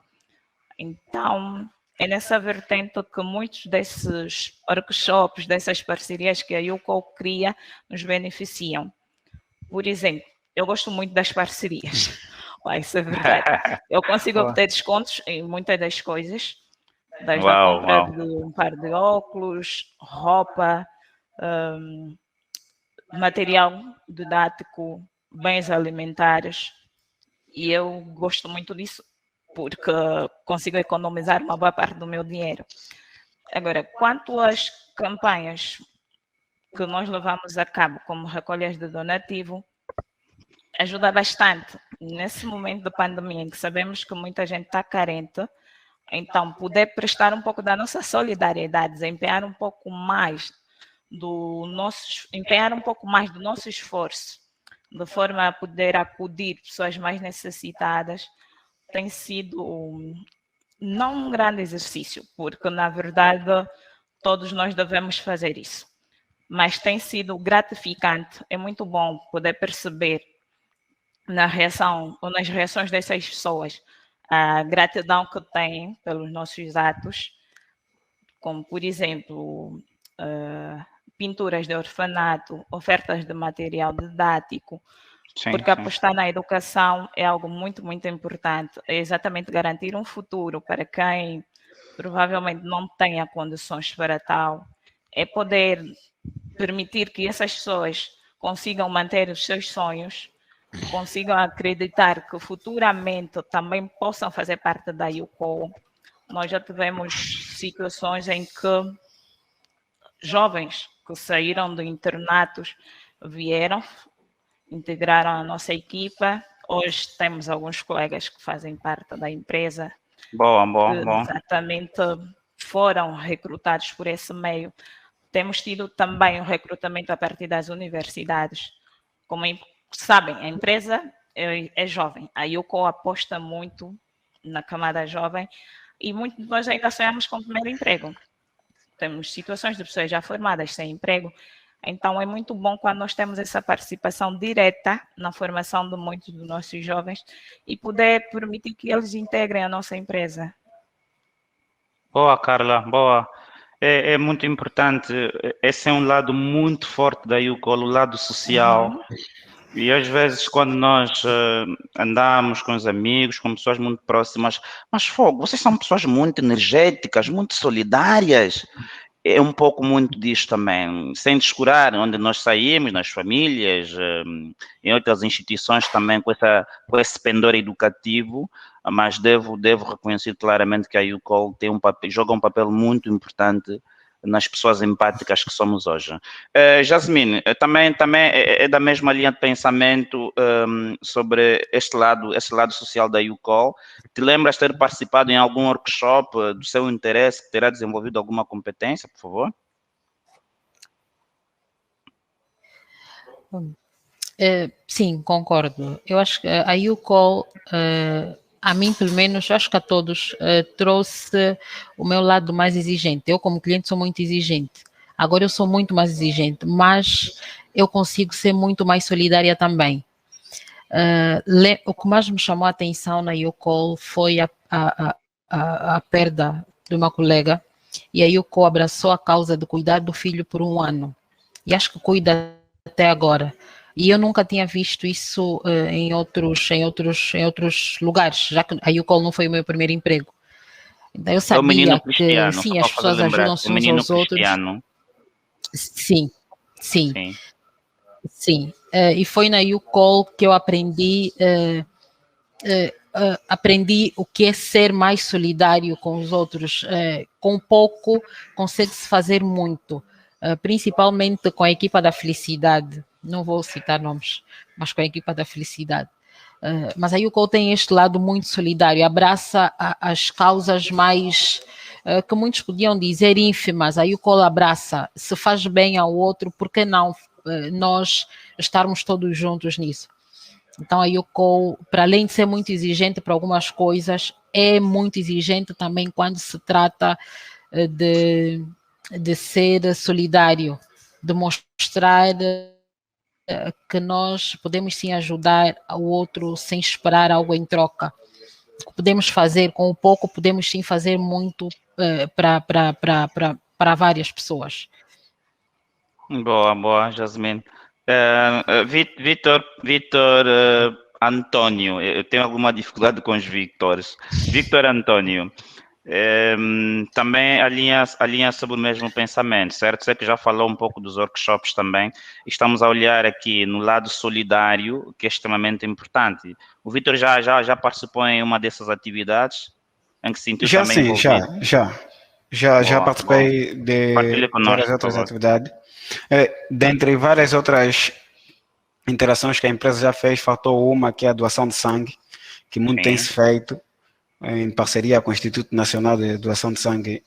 Speaker 4: Então, é nessa vertente que muitos desses workshops, dessas parcerias que a YouCall cria, nos beneficiam. Por exemplo, eu gosto muito das parcerias. Isso é verdade. Eu consigo obter descontos em muitas das coisas, desde a compra de um par de óculos, roupa, material didático, bens alimentares, e eu gosto muito disso, porque consigo economizar uma boa parte do meu dinheiro. Agora, quanto às campanhas que nós levamos a cabo, como recolhas de donativo, ajuda bastante. Nesse momento de pandemia, em que sabemos que muita gente está carente, então poder prestar um pouco da nossa solidariedade, desempenhar um pouco mais empenhar um pouco mais do nosso esforço, de forma a poder acudir pessoas mais necessitadas, tem sido não um grande exercício, porque na verdade todos nós devemos fazer isso, mas tem sido gratificante, é muito bom poder perceber nas reações dessas pessoas a gratidão que têm pelos nossos atos, como por exemplo, pinturas de orfanato, ofertas de material didático, porque apostar na educação é algo muito, muito importante. É exatamente garantir um futuro para quem provavelmente não tenha condições para tal. É poder permitir que essas pessoas consigam manter os seus sonhos, consigam acreditar que futuramente também possam fazer parte da YouCall. Nós já tivemos situações em que jovens que saíram de internatos vieram, integraram a nossa equipa. Hoje temos alguns colegas que fazem parte da empresa.
Speaker 1: Bom.
Speaker 4: Exatamente foram recrutados por esse meio. Temos tido também o recrutamento a partir das universidades. Como sabem, a empresa é jovem. A YouCall aposta muito na camada jovem e muitos de nós ainda sonhamos com o primeiro emprego. Temos situações de pessoas já formadas sem emprego. Então, é muito bom quando nós temos essa participação direta na formação de muitos dos nossos jovens e poder permitir que eles integrem a nossa empresa.
Speaker 1: Boa, Carla, boa. É muito importante. Esse é um lado muito forte da YouCall, o lado social. E às vezes, quando nós andamos com os amigos, com pessoas muito próximas, mas fogo, vocês são pessoas muito energéticas, muito solidárias. É um pouco muito disso também, sem descurar onde nós saímos, nas famílias, em outras instituições também com esse pendor educativo, mas devo reconhecer claramente que a YouCall joga um papel muito importante nas pessoas empáticas que somos hoje. Jasmine, também é da mesma linha de pensamento sobre esse lado social da YouCall. Te lembras de ter participado em algum workshop do seu interesse, que terá desenvolvido alguma competência, por favor?
Speaker 2: Sim, concordo. Eu acho que a YouCall, a mim pelo menos, acho que a todos, trouxe o meu lado mais exigente. Eu como cliente sou muito exigente. Agora eu sou muito mais exigente, mas eu consigo ser muito mais solidária também. O que mais me chamou a atenção na YouCall foi a perda de uma colega, e a YouCall abraçou a causa de cuidar do filho por 1 ano, e acho que cuida até agora. E eu nunca tinha visto isso em outros lugares, já que a YouCall não foi o meu primeiro emprego. Então eu
Speaker 1: É o menino
Speaker 2: sabia que
Speaker 1: cristiano,
Speaker 2: sim,
Speaker 1: só
Speaker 2: as
Speaker 1: para fazer
Speaker 2: pessoas
Speaker 1: lembrar,
Speaker 2: ajudam-se
Speaker 1: o
Speaker 2: uns
Speaker 1: menino
Speaker 2: aos outros.
Speaker 1: cristiano,
Speaker 2: Sim, sim.
Speaker 1: sim.
Speaker 2: Sim, e foi na YouCall que eu aprendi o que é ser mais solidário com os outros. Com pouco consegue-se fazer muito, principalmente com a equipa da felicidade. Não vou citar nomes, mas com a equipa da felicidade. Mas a YouCall tem este lado muito solidário, abraça as causas mais que muitos podiam dizer ínfimas. A YouCall abraça, se faz bem ao outro, por que não nós estarmos todos juntos nisso? Então a YouCall, para além de ser muito exigente para algumas coisas, é muito exigente também quando se trata de ser solidário, de mostrar que nós podemos sim ajudar ao outro sem esperar algo em troca. Podemos fazer com o pouco, podemos sim fazer muito para várias pessoas.
Speaker 1: Boa, Jasmine. Vitor Antônio, eu tenho alguma dificuldade com os Victores. Victor Antônio, também alinha sobre o mesmo pensamento, certo? Sei que já falou um pouco dos workshops também. Estamos a olhar aqui no lado solidário, que é extremamente importante. O Vitor já participou em uma dessas atividades, em que se sentiu
Speaker 3: Já
Speaker 1: também
Speaker 3: sim,
Speaker 1: envolvido?
Speaker 3: já
Speaker 1: Boa.
Speaker 3: participei de
Speaker 1: Partilha
Speaker 3: várias
Speaker 1: conosco, por
Speaker 3: outras
Speaker 1: favor.
Speaker 3: atividades. Dentre várias outras interações que a empresa já fez, faltou uma que é a doação de sangue, que muito tem se feito em parceria com o Instituto Nacional de Doação de Sangue.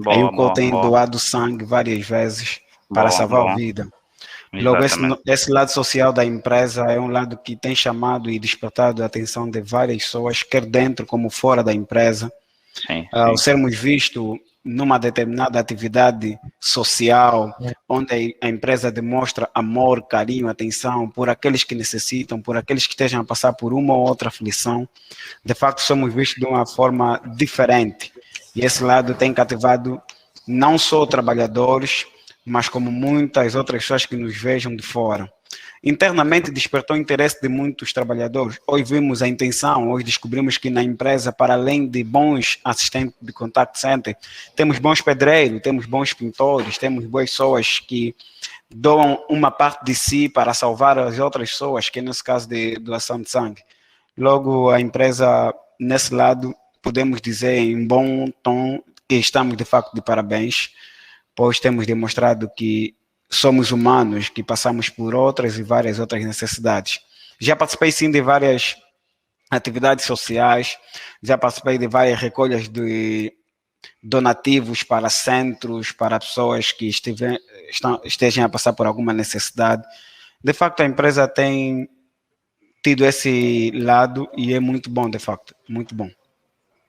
Speaker 3: A YouCall tem doado sangue várias vezes para salvar a vida. Logo, esse lado social da empresa é um lado que tem chamado e despertado a atenção de várias pessoas, quer dentro como fora da empresa. Ao sermos vistos numa determinada atividade social, onde a empresa demonstra amor, carinho, atenção por aqueles que necessitam, por aqueles que estejam a passar por uma ou outra aflição, de facto somos vistos de uma forma diferente. E esse lado tem cativado não só trabalhadores, mas como muitas outras pessoas que nos vejam de fora. Internamente despertou o interesse de muitos trabalhadores. Hoje vimos a intenção, hoje descobrimos que na empresa, para além de bons assistentes de contact center, temos bons pedreiros, temos bons pintores, temos boas pessoas que doam uma parte de si para salvar as outras pessoas, que é nesse caso de doação de sangue. Logo, a empresa, nesse lado, podemos dizer em bom tom que estamos de facto de parabéns, pois temos demonstrado que somos humanos, que passamos por outras e várias outras necessidades. Já participei sim de várias atividades sociais, já participei de várias recolhas de donativos para centros, para pessoas que estejam a passar por alguma necessidade. De facto, a empresa tem tido esse lado e é muito bom, de facto, muito bom.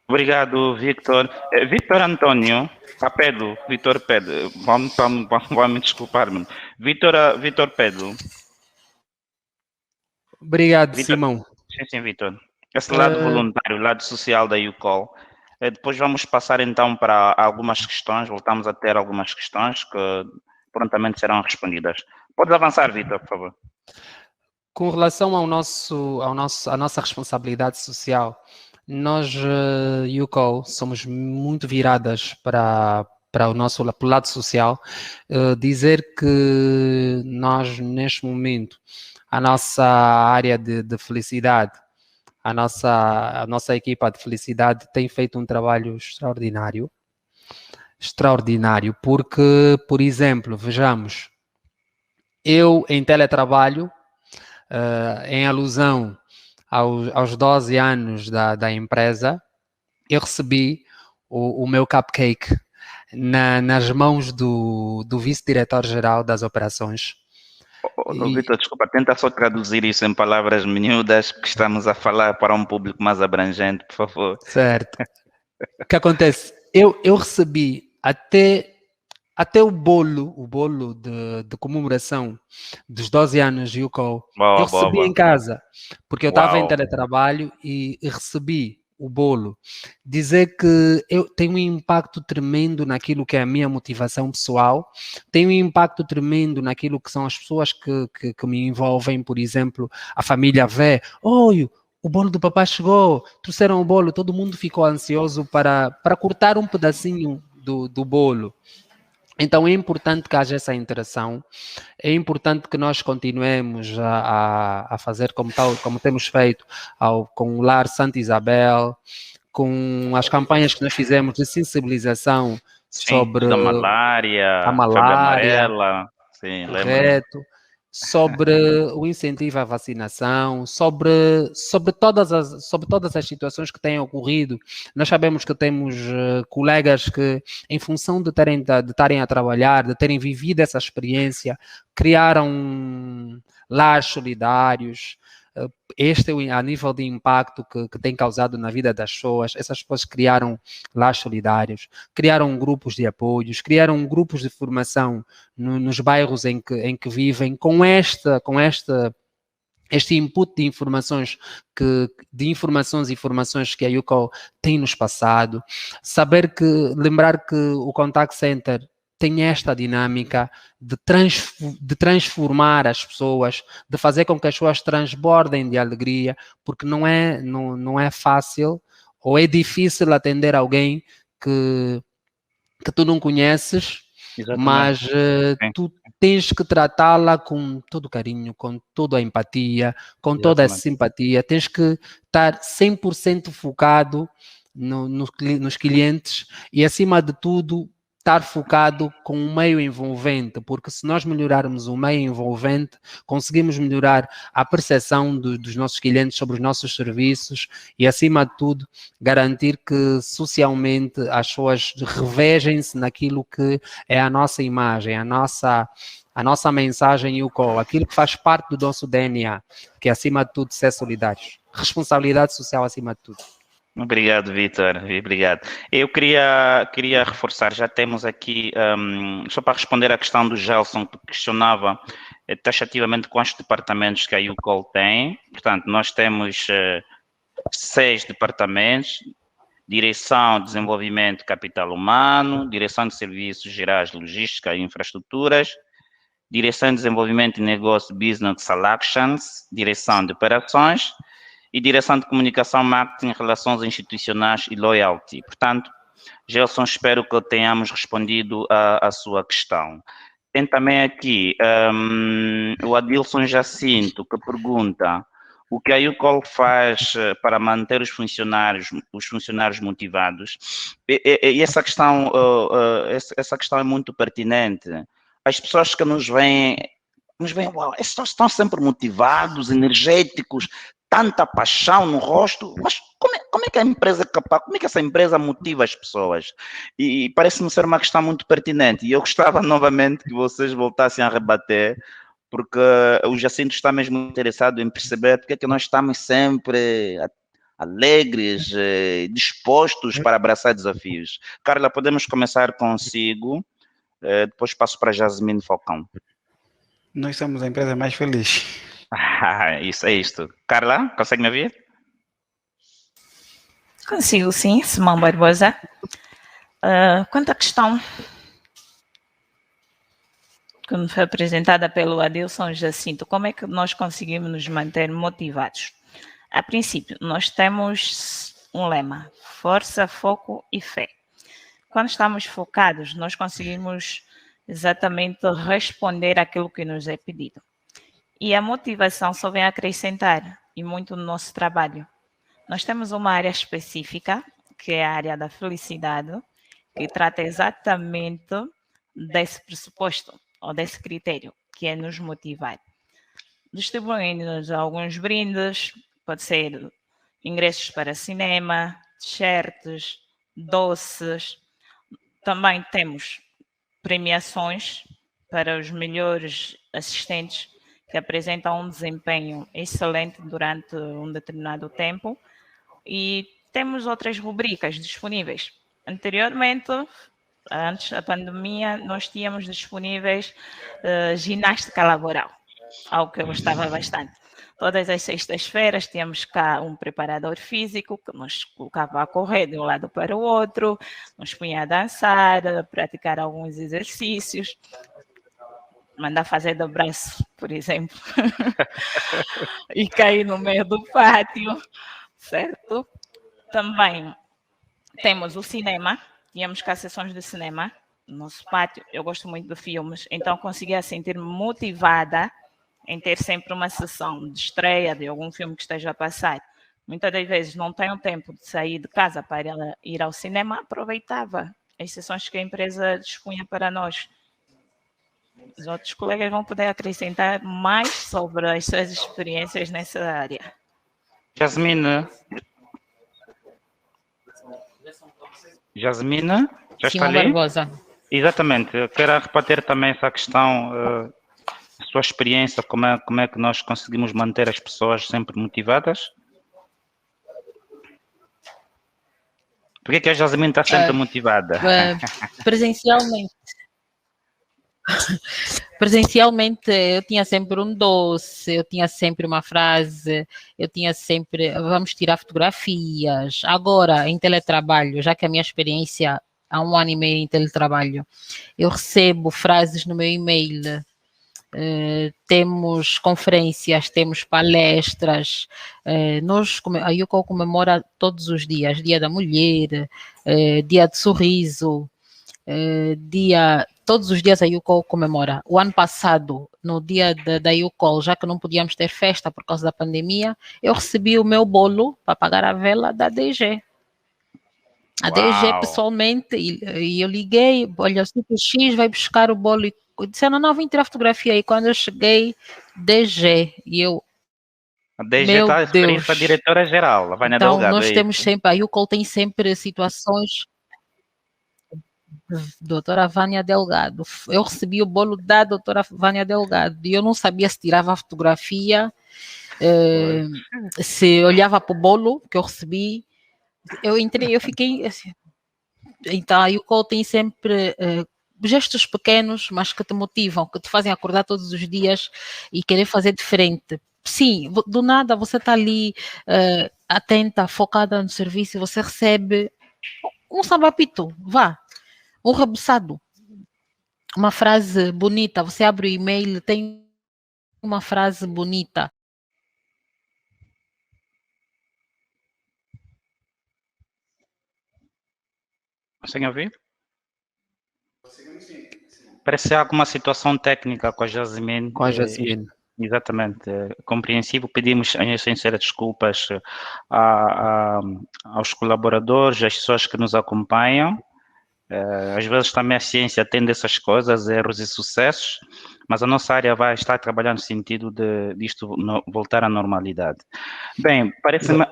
Speaker 1: Obrigado, Victor. Victor Antônio, Vitor Pedro, vamos me desculpar-me. Vitor Pedro.
Speaker 5: Obrigado, Simão.
Speaker 1: Sim, Vitor. Esse lado voluntário, lado social da YouCall. Depois vamos passar então para algumas questões, voltamos a ter algumas questões que prontamente serão respondidas. Podes avançar, Vitor, por favor.
Speaker 5: Com relação à nossa responsabilidade social, nós, YouCall, somos muito viradas para o lado social. Dizer que nós, neste momento, a nossa área de felicidade, a nossa equipa de felicidade tem feito um trabalho extraordinário, porque, por exemplo, vejamos, eu em teletrabalho, em alusão aos 12 anos da empresa, eu recebi o meu cupcake nas mãos do vice-diretor-geral das operações.
Speaker 1: Vitor, desculpa, tenta só traduzir isso em palavras miúdas, que estamos a falar para um público mais abrangente, por favor.
Speaker 5: Certo. O que acontece? Eu recebi até até o bolo de comemoração dos 12 anos de UCO, eu recebi em casa, porque eu estava em teletrabalho e recebi o bolo. Dizer que eu tenho um impacto tremendo naquilo que é a minha motivação pessoal, tem um impacto tremendo naquilo que são as pessoas que me envolvem, por exemplo, a família vê, oi, o bolo do papai chegou, trouxeram o bolo, todo mundo ficou ansioso para cortar um pedacinho do bolo. Então é importante que haja essa interação, é importante que nós continuemos a fazer como temos feito com o Lar Santa Isabel, com as campanhas que nós fizemos de sensibilização sobre
Speaker 1: a malária, febre amarela, sim,
Speaker 5: correto, sobre o incentivo à vacinação, sobre todas as situações que têm ocorrido. Nós sabemos que temos colegas que, em função de estarem a trabalhar, de terem vivido essa experiência, criaram lares solidários. Este é a nível de impacto que tem causado na vida das pessoas. Essas pessoas criaram lares solidários, criaram grupos de apoios, criaram grupos de formação nos bairros em que vivem, com este input de informações e informações que a UCO tem nos passado. Lembrar que o Contact Center tem esta dinâmica de transformar as pessoas, de fazer com que as pessoas transbordem de alegria, porque não é fácil ou é difícil atender alguém que tu não conheces. Exatamente. Mas tu tens que tratá-la com todo o carinho, com toda a empatia, com toda a simpatia. Tens que estar 100% focado nos clientes e, acima de tudo, estar focado com um meio envolvente, porque se nós melhorarmos o meio envolvente, conseguimos melhorar a percepção dos nossos clientes sobre os nossos serviços e, acima de tudo, garantir que socialmente as pessoas revejem-se naquilo que é a nossa imagem, a nossa mensagem UCO, aquilo que faz parte do nosso DNA, que é, acima de tudo, ser solidários. Responsabilidade social acima de tudo.
Speaker 1: Obrigado, Vitor. Obrigado. Eu queria reforçar, já temos aqui, só para responder à questão do Gelson, que questionava taxativamente quantos departamentos que a UCOL tem. Portanto, nós temos 6 departamentos: Direção de Desenvolvimento Capital Humano, Direção de Serviços Gerais, Logística e Infraestruturas, Direção de Desenvolvimento de Negócio, Business Selections, Direção de Operações e Direção de Comunicação, Marketing, Relações Institucionais e Loyalty. Portanto, Gelson, espero que tenhamos respondido à sua questão. Tem também aqui o Adilson Jacinto, que pergunta o que a UCOL faz para manter os funcionários motivados. E essa questão é muito pertinente. As pessoas que nos veem, uau, esses estão sempre motivados, energéticos, tanta paixão no rosto, mas como é que a empresa é capaz, como é que essa empresa motiva as pessoas? E parece-me ser uma questão muito pertinente, e eu gostava novamente que vocês voltassem a rebater, porque o Jacinto está mesmo interessado em perceber porque é que nós estamos sempre alegres, dispostos para abraçar desafios. Carla, podemos começar consigo, depois passo para Jasmine Falcão.
Speaker 3: Nós somos a empresa mais feliz.
Speaker 1: Isso é isto. Carla, consegue me ouvir?
Speaker 4: Consigo, sim, Simão Barbosa. Quanto à questão que me foi apresentada pelo Adilson Jacinto, como é que nós conseguimos nos manter motivados? A princípio, nós temos um lema: força, foco e fé. Quando estamos focados, nós conseguimos exatamente responder àquilo que nos é pedido. E a motivação só vem acrescentar, e muito no nosso trabalho. Nós temos uma área específica, que é a área da felicidade, que trata exatamente desse pressuposto, ou desse critério, que é nos motivar. Distribuindo-nos alguns brindes, pode ser ingressos para cinema, t-shirts, doces. Também temos premiações para os melhores assistentes que apresentam um desempenho excelente durante um determinado tempo. E temos outras rubricas disponíveis. Anteriormente, Antes da pandemia, nós tínhamos disponíveis ginástica laboral, algo que eu gostava bastante. Todas as sextas-feiras tínhamos cá um preparador físico que nos colocava a correr de um lado para o outro, nos punha a dançar, a praticar alguns exercícios, mandar fazer do braço, por exemplo, e cair no meio do pátio, certo? Também temos o cinema, tínhamos cá sessões de cinema no nosso pátio. Eu gosto muito de filmes, então conseguia sentir-me motivada em ter sempre uma sessão de estreia de algum filme que esteja a passar. Muitas das vezes não tenho tempo de sair de casa para ir ao cinema, aproveitava as sessões que a empresa dispunha para nós. Os outros colegas vão poder acrescentar mais sobre as suas experiências nessa área.
Speaker 1: Jasmine, já
Speaker 2: Simão
Speaker 1: está ali?
Speaker 2: Barbosa.
Speaker 1: Exatamente, eu quero rebater também essa questão, a sua experiência, como é que nós conseguimos manter as pessoas sempre motivadas? Por que a Jasmine está sempre motivada?
Speaker 2: Presencialmente. Presencialmente eu tinha sempre um doce, eu tinha sempre uma frase, eu tinha sempre, vamos tirar fotografias. Agora, em teletrabalho, já que a minha experiência há 1 ano e meio em teletrabalho, eu recebo frases no meu e-mail, temos conferências, temos palestras, a IUCO comemora todos os dias, Dia da Mulher, Dia de Sorriso, todos os dias a IUCO comemora. O ano passado, no dia da IUCO, já que não podíamos ter festa por causa da pandemia, eu recebi o meu bolo para pagar a vela da DG. A DG pessoalmente, e eu liguei, olha, o Sítio X vai buscar o bolo, e disseram, não, vim tirar fotografia. E quando eu cheguei, DG, e eu,
Speaker 1: A DG
Speaker 2: meu
Speaker 1: está a referir para a
Speaker 2: Deus.
Speaker 1: diretora-geral, a Vânia
Speaker 2: Então,
Speaker 1: Delgado.
Speaker 2: nós
Speaker 1: é
Speaker 2: temos
Speaker 1: isso?
Speaker 2: sempre, a IUCO tem sempre situações, doutora Vânia Delgado, eu recebi o bolo da doutora Vânia Delgado, e eu não sabia se tirava a fotografia, se olhava para o bolo que eu recebi, eu entrei, eu fiquei assim. Então a IUCO tem sempre gestos pequenos, mas que te motivam, que te fazem acordar todos os dias e querer fazer diferente. Sim, do nada você está ali atenta, focada no serviço, você recebe um sabapito, vá, um rebuçado, uma frase bonita, você abre o e-mail, tem uma frase bonita.
Speaker 1: Conseguem ouvir? Parece alguma situação técnica com a Jasmine.
Speaker 5: Com a Jasmine.
Speaker 1: Exatamente, compreensível. Pedimos as sinceras desculpas aos colaboradores, às pessoas que nos acompanham. Às vezes também a ciência tem dessas coisas, erros e sucessos, mas a nossa área vai estar trabalhando no sentido de isto voltar à normalidade. Bem, parece-me,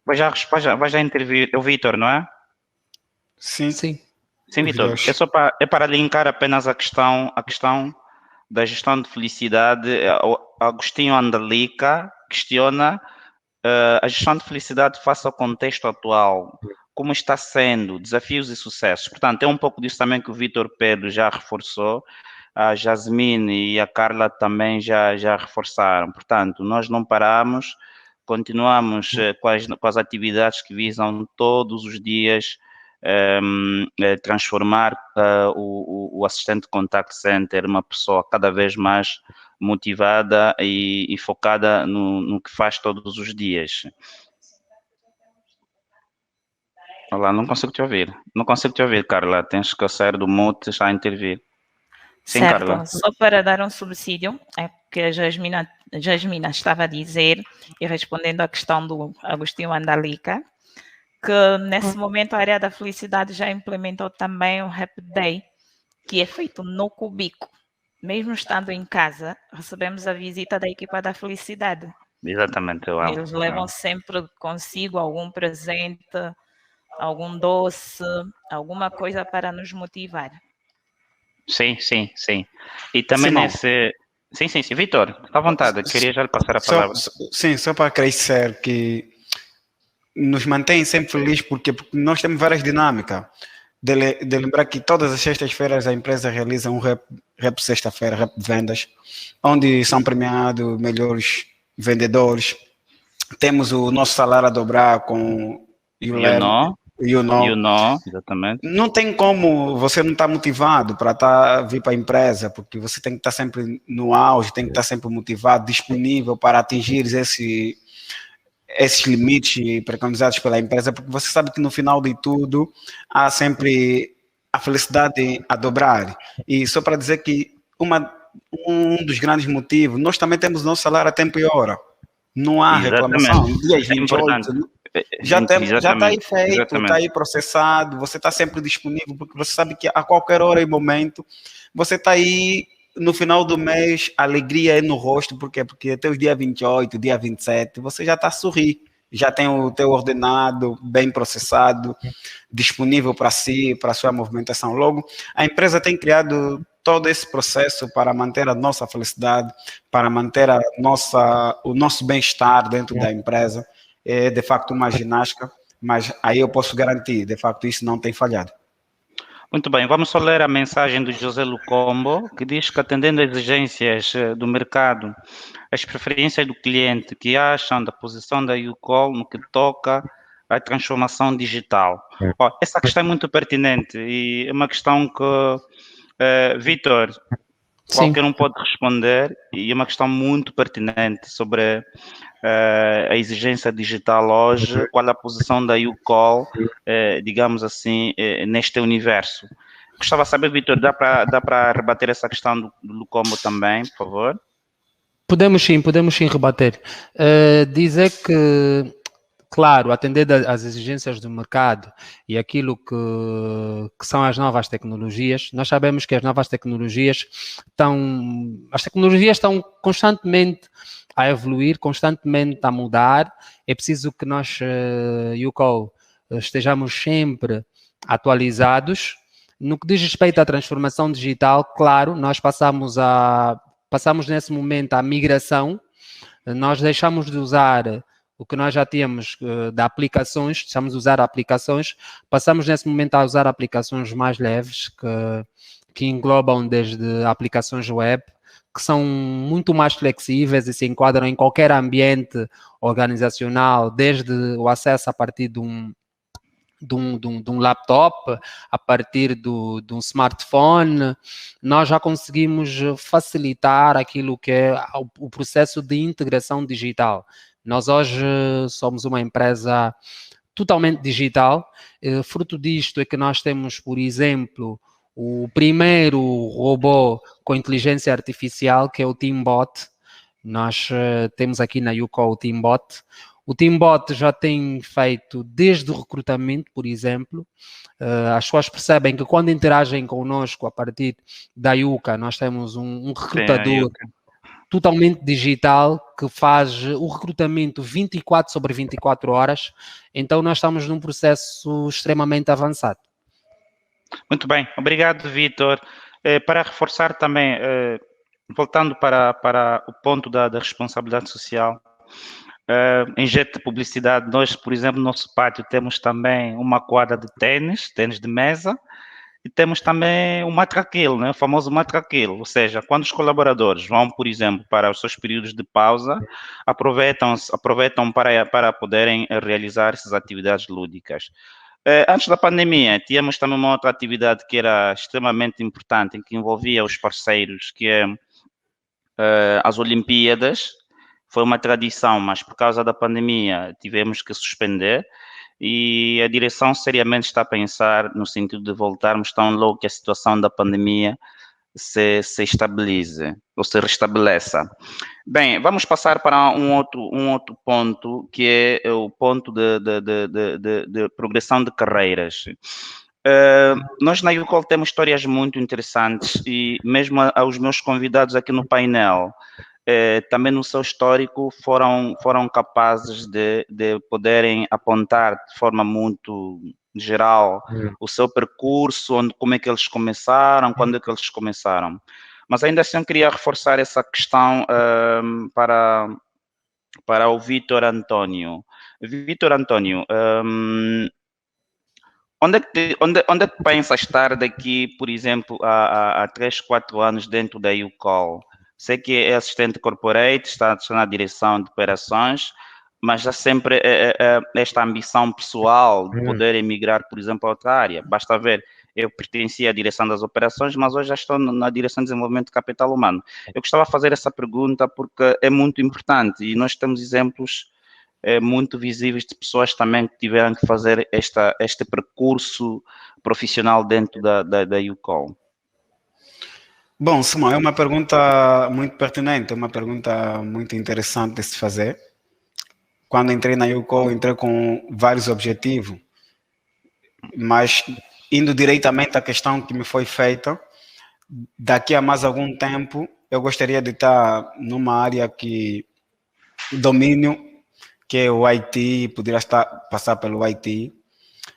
Speaker 1: vai já intervir, é o Vítor, não é?
Speaker 3: Sim.
Speaker 5: Sim.
Speaker 1: Sim, Vítor, é para linkar apenas a questão da gestão de felicidade. Agostinho Andalica questiona a gestão de felicidade face ao contexto atual, como está sendo, desafios e sucessos. Portanto, é um pouco disso também que o Vítor Pedro já reforçou, a Jasmine e a Carla também já reforçaram. Portanto, nós não paramos, continuamos com as atividades que visam todos os dias transformar o assistente de contact center uma pessoa cada vez mais motivada e focada no que faz todos os dias. Olá, não consigo te ouvir. Não consigo te ouvir, Carla. Tens que sair do mute, está a intervir. Sim,
Speaker 4: certo,
Speaker 1: Carla.
Speaker 4: só para dar um subsídio, é que a Jasmina estava a dizer, e respondendo à questão do Agostinho Andalica, que nesse momento a área da felicidade já implementou também o Happy Day, que é feito no Cubico. Mesmo estando em casa, recebemos a visita da equipa da felicidade.
Speaker 1: Exatamente.
Speaker 4: Eles levam sempre consigo algum presente, algum doce, alguma coisa para nos motivar.
Speaker 1: Sim. E também
Speaker 3: Simão.
Speaker 1: nesse... Sim. Vítor, à vontade, queria já lhe passar a palavra.
Speaker 3: Sim, só para acrescer que nos mantém sempre felizes porque nós temos várias dinâmicas. de lembrar que todas as sextas-feiras a empresa realiza um rap sexta-feira, rap vendas, onde são premiados melhores vendedores. Temos o nosso salário a dobrar com
Speaker 1: You know, exatamente.
Speaker 3: Não tem como você não estar motivado para vir para a empresa, porque você tem que estar sempre no auge, tem que estar sempre motivado, disponível para atingir esses limites preconizados pela empresa, porque você sabe que no final de tudo há sempre a felicidade a dobrar. E só para dizer que um dos grandes motivos, nós também temos nosso salário a tempo e hora. Não há reclamação. Dias 28, já está aí feito, está aí processado, você está sempre disponível, porque você sabe que a qualquer hora e momento você está aí. No final do mês, a alegria é no rosto, por quê? Porque até os dia 28, dia 27, você já está a sorrir, já tem o teu ordenado bem processado, disponível para si, para a sua movimentação. Logo, a empresa tem criado todo esse processo para manter a nossa felicidade, para manter o nosso bem-estar dentro da empresa. É, de facto, uma ginástica, mas aí eu posso garantir, de facto, isso não tem falhado.
Speaker 1: Muito bem, vamos só ler a mensagem do José Lucombo, que diz que, atendendo às exigências do mercado, as preferências do cliente, que acham da posição da YouCall no que toca à transformação digital. Essa questão é muito pertinente e é uma questão que, Vítor, qualquer um pode responder, e é uma questão muito pertinente sobre a exigência digital hoje, qual a posição da YouCall, digamos assim, neste universo. Gostava de saber, Vítor, dá para rebater essa questão do Lucombo também, por favor?
Speaker 5: Podemos sim rebater. Dizer que, claro, atender às exigências do mercado e aquilo que são as novas tecnologias, nós sabemos que as novas tecnologias estão constantemente a evoluir, constantemente a mudar. É preciso que nós, YouCall, estejamos sempre atualizados. No que diz respeito à transformação digital, claro, nós passamos nesse momento a migração, nós deixamos de usar o que nós já tínhamos de aplicações, deixamos de usar aplicações, passamos nesse momento a usar aplicações mais leves, que englobam desde aplicações web, que são muito mais flexíveis e se enquadram em qualquer ambiente organizacional, desde o acesso a partir de um laptop, a partir de um smartphone. Nós já conseguimos facilitar aquilo que é o processo de integração digital. Nós hoje somos uma empresa totalmente digital. Fruto disto é que nós temos, por exemplo, o primeiro robô com inteligência artificial, que é o Teambot. Nós temos aqui na YouCall o Teambot. O Teambot já tem feito desde o recrutamento, por exemplo. As pessoas percebem que quando interagem connosco a partir da Yuka, nós temos um recrutador totalmente digital que faz o recrutamento 24/24 horas. Então, nós estamos num processo extremamente avançado.
Speaker 1: Muito bem, obrigado, Vítor. Para reforçar também, voltando para o ponto da responsabilidade social, em jeito de publicidade, nós, por exemplo, no nosso pátio temos também uma quadra de tênis de mesa, e temos também o matraquilo, né? O famoso matraquilo, ou seja, quando os colaboradores vão, por exemplo, para os seus períodos de pausa, aproveitam para poderem realizar essas atividades lúdicas. Antes da pandemia, tínhamos também uma outra atividade que era extremamente importante, que envolvia os parceiros, que é as Olimpíadas. Foi uma tradição, mas por causa da pandemia tivemos que suspender, e a direção seriamente está a pensar no sentido de voltarmos tão logo que a situação da pandemia se estabilize ou se restabeleça. Bem, vamos passar para um outro ponto, que é o ponto de progressão de carreiras. Nós na YouCall temos histórias muito interessantes, e mesmo aos meus convidados aqui no painel, também no seu histórico foram capazes de poderem apontar de forma muito geral o seu percurso, como é que eles começaram, quando é que eles começaram. Mas ainda assim eu queria reforçar essa questão para o Vítor Antônio. Vítor Antônio, onde é que pensa estar daqui, por exemplo, a 3, 4 anos dentro da YouCall? Sei que é assistente corporate, está na direção de operações, mas há sempre esta ambição pessoal de poder emigrar, por exemplo, a outra área. Basta ver, eu pertencia à direção das operações, mas hoje já estou na direção de desenvolvimento de capital humano. Eu gostava de fazer essa pergunta porque é muito importante e nós temos exemplos muito visíveis de pessoas também que tiveram que fazer este percurso profissional dentro da YouCall.
Speaker 3: Bom, Simão, é uma pergunta muito pertinente, é uma pergunta muito interessante de se fazer. Quando entrei na YouCall, entrei com vários objetivos, mas indo diretamente à questão que me foi feita, daqui a mais algum tempo, eu gostaria de estar numa área que domínio, que é o IT, poderá passar pelo IT,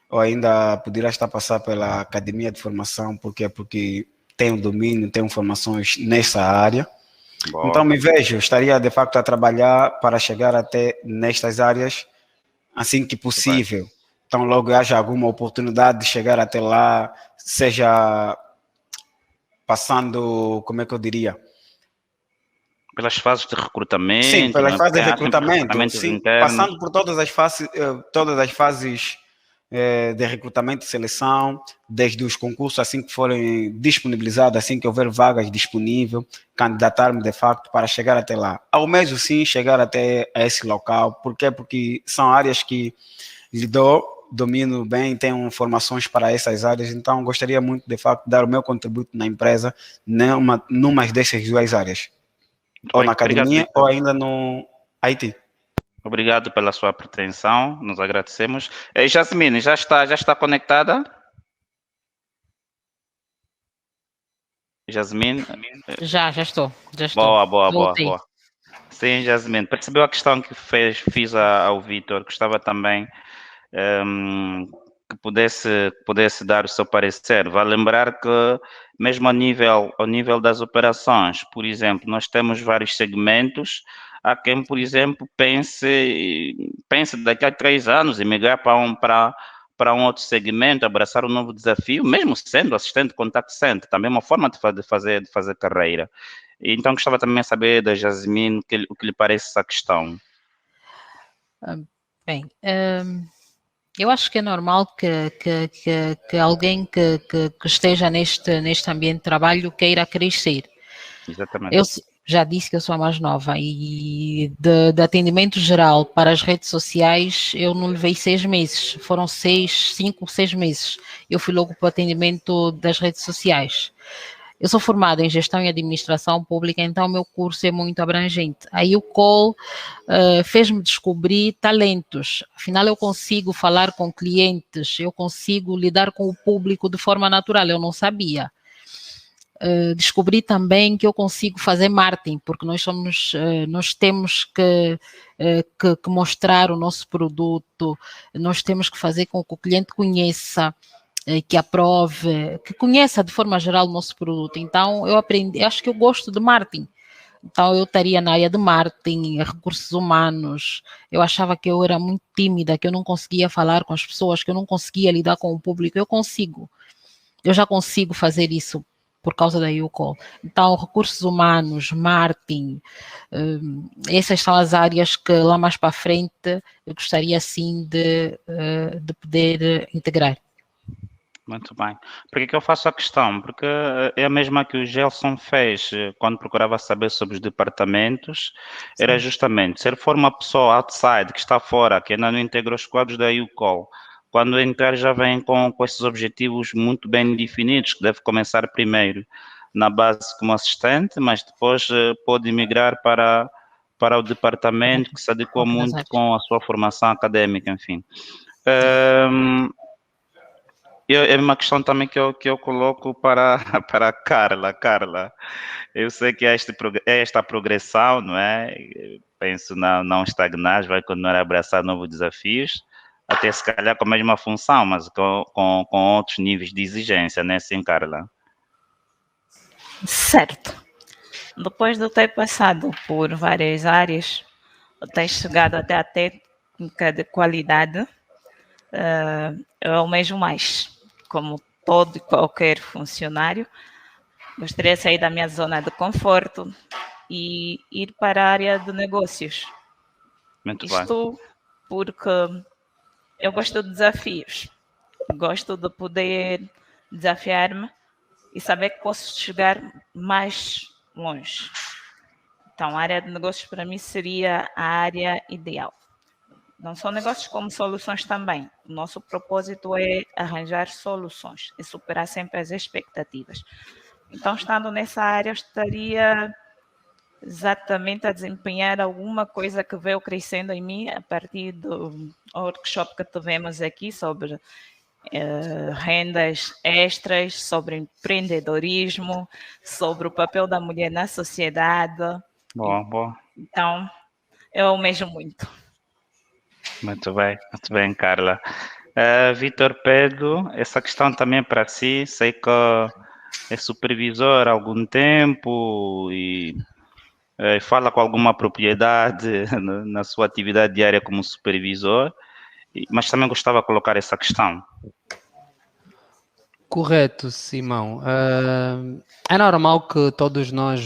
Speaker 3: ou ainda poderá estar passar pela academia de formação, porque tenho domínio, tenho formações nessa área. Boa. Então me vejo, estaria de facto a trabalhar para chegar até nestas áreas assim que possível. Então logo haja alguma oportunidade de chegar até lá, seja passando, como é que eu diria?
Speaker 1: Pelas fases de recrutamento.
Speaker 3: Sim, pelas fases de recrutamento, sim, passando por todas as fases de recrutamento e seleção, desde os concursos assim que forem disponibilizados, assim que houver vagas disponíveis, candidatar-me de facto para chegar até lá. Ao mesmo sim, chegar até a esse local. Por quê? Porque são áreas que domino bem, tenho formações para essas áreas, então gostaria muito de facto de dar o meu contributo na empresa numa dessas duas áreas. Ou na academia, ou ainda no IT.
Speaker 1: Obrigado pela sua pretensão, nos agradecemos. Jasmine, já está conectada? Jasmine?
Speaker 2: Já estou.
Speaker 1: Boa. Sim, Jasmine, percebeu a questão que fiz ao Vitor? Gostava também que pudesse dar o seu parecer. Vale lembrar que mesmo ao nível das operações, por exemplo, nós temos vários segmentos. Há quem, por exemplo, pense daqui a 3 anos em migrar para um outro segmento, abraçar um novo desafio, mesmo sendo assistente de contact center, também é uma forma de fazer carreira. Então, gostava também de saber da Jasmine o que lhe parece essa questão.
Speaker 2: Bem, eu acho que é normal que alguém que esteja neste ambiente de trabalho queira crescer.
Speaker 1: Exatamente.
Speaker 2: Eu já disse que eu sou a mais nova e de atendimento geral para as redes sociais eu não levei 6 meses, foram 5, 6 meses. Eu fui logo para o atendimento das redes sociais. Eu sou formada em gestão e administração pública, então o meu curso é muito abrangente. Aí o YouCall fez-me descobrir talentos. Afinal, eu consigo falar com clientes, eu consigo lidar com o público de forma natural, eu não sabia. Descobri também que eu consigo fazer marketing, porque nós temos que mostrar o nosso produto, nós temos que fazer com que o cliente conheça, que aprove, que conheça de forma geral o nosso produto. Então, eu aprendi, acho que eu gosto de marketing. Então, eu estaria na área de marketing, recursos humanos. Eu achava que eu era muito tímida, que eu não conseguia falar com as pessoas, que eu não conseguia lidar com o público. Eu já consigo fazer isso por causa da YouCall. Então, recursos humanos, marketing, essas são as áreas que lá mais para frente eu gostaria sim de poder integrar.
Speaker 1: Muito bem. Por que eu faço a questão? Porque é a mesma que o Gelson fez quando procurava saber sobre os departamentos. Sim. Era justamente, se ele for uma pessoa outside, que está fora, que ainda não integra os quadros da YouCall, quando entrar já vem com esses objetivos muito bem definidos, que deve começar primeiro na base como assistente, mas depois pode migrar para o departamento que se adequa muito com a sua formação acadêmica, enfim. É uma questão também que eu coloco para a Carla. Carla, eu sei que é esta progressão, não é? Penso não estagnar, vai continuar a abraçar novos desafios, até se calhar com a mesma função, mas com outros níveis de exigência, né? Sim, Carla?
Speaker 4: Certo. Depois de eu ter passado por várias áreas, eu ter chegado até a técnica de qualidade, eu almejo mais, como todo e qualquer funcionário. Gostaria de sair da minha zona de conforto e ir para a área de negócios.
Speaker 1: Muito bem.
Speaker 4: Isto porque eu gosto de desafios, gosto de poder desafiar-me e saber que posso chegar mais longe. Então, a área de negócios para mim seria a área ideal. Não só negócios como soluções também. O nosso propósito é arranjar soluções e superar sempre as expectativas. Então, estando nessa área, eu estaria exatamente a desempenhar alguma coisa que veio crescendo em mim a partir do workshop que tivemos aqui sobre rendas extras, sobre empreendedorismo, sobre o papel da mulher na sociedade.
Speaker 1: Bom.
Speaker 4: Então, eu almejo muito.
Speaker 1: Muito bem, Carla. Vitor Pedro, essa questão também é para si. Sei que é supervisor há algum tempo e fala com alguma propriedade na sua atividade diária como supervisor, mas também gostava de colocar essa questão.
Speaker 5: Correto, Simão. É normal que todos nós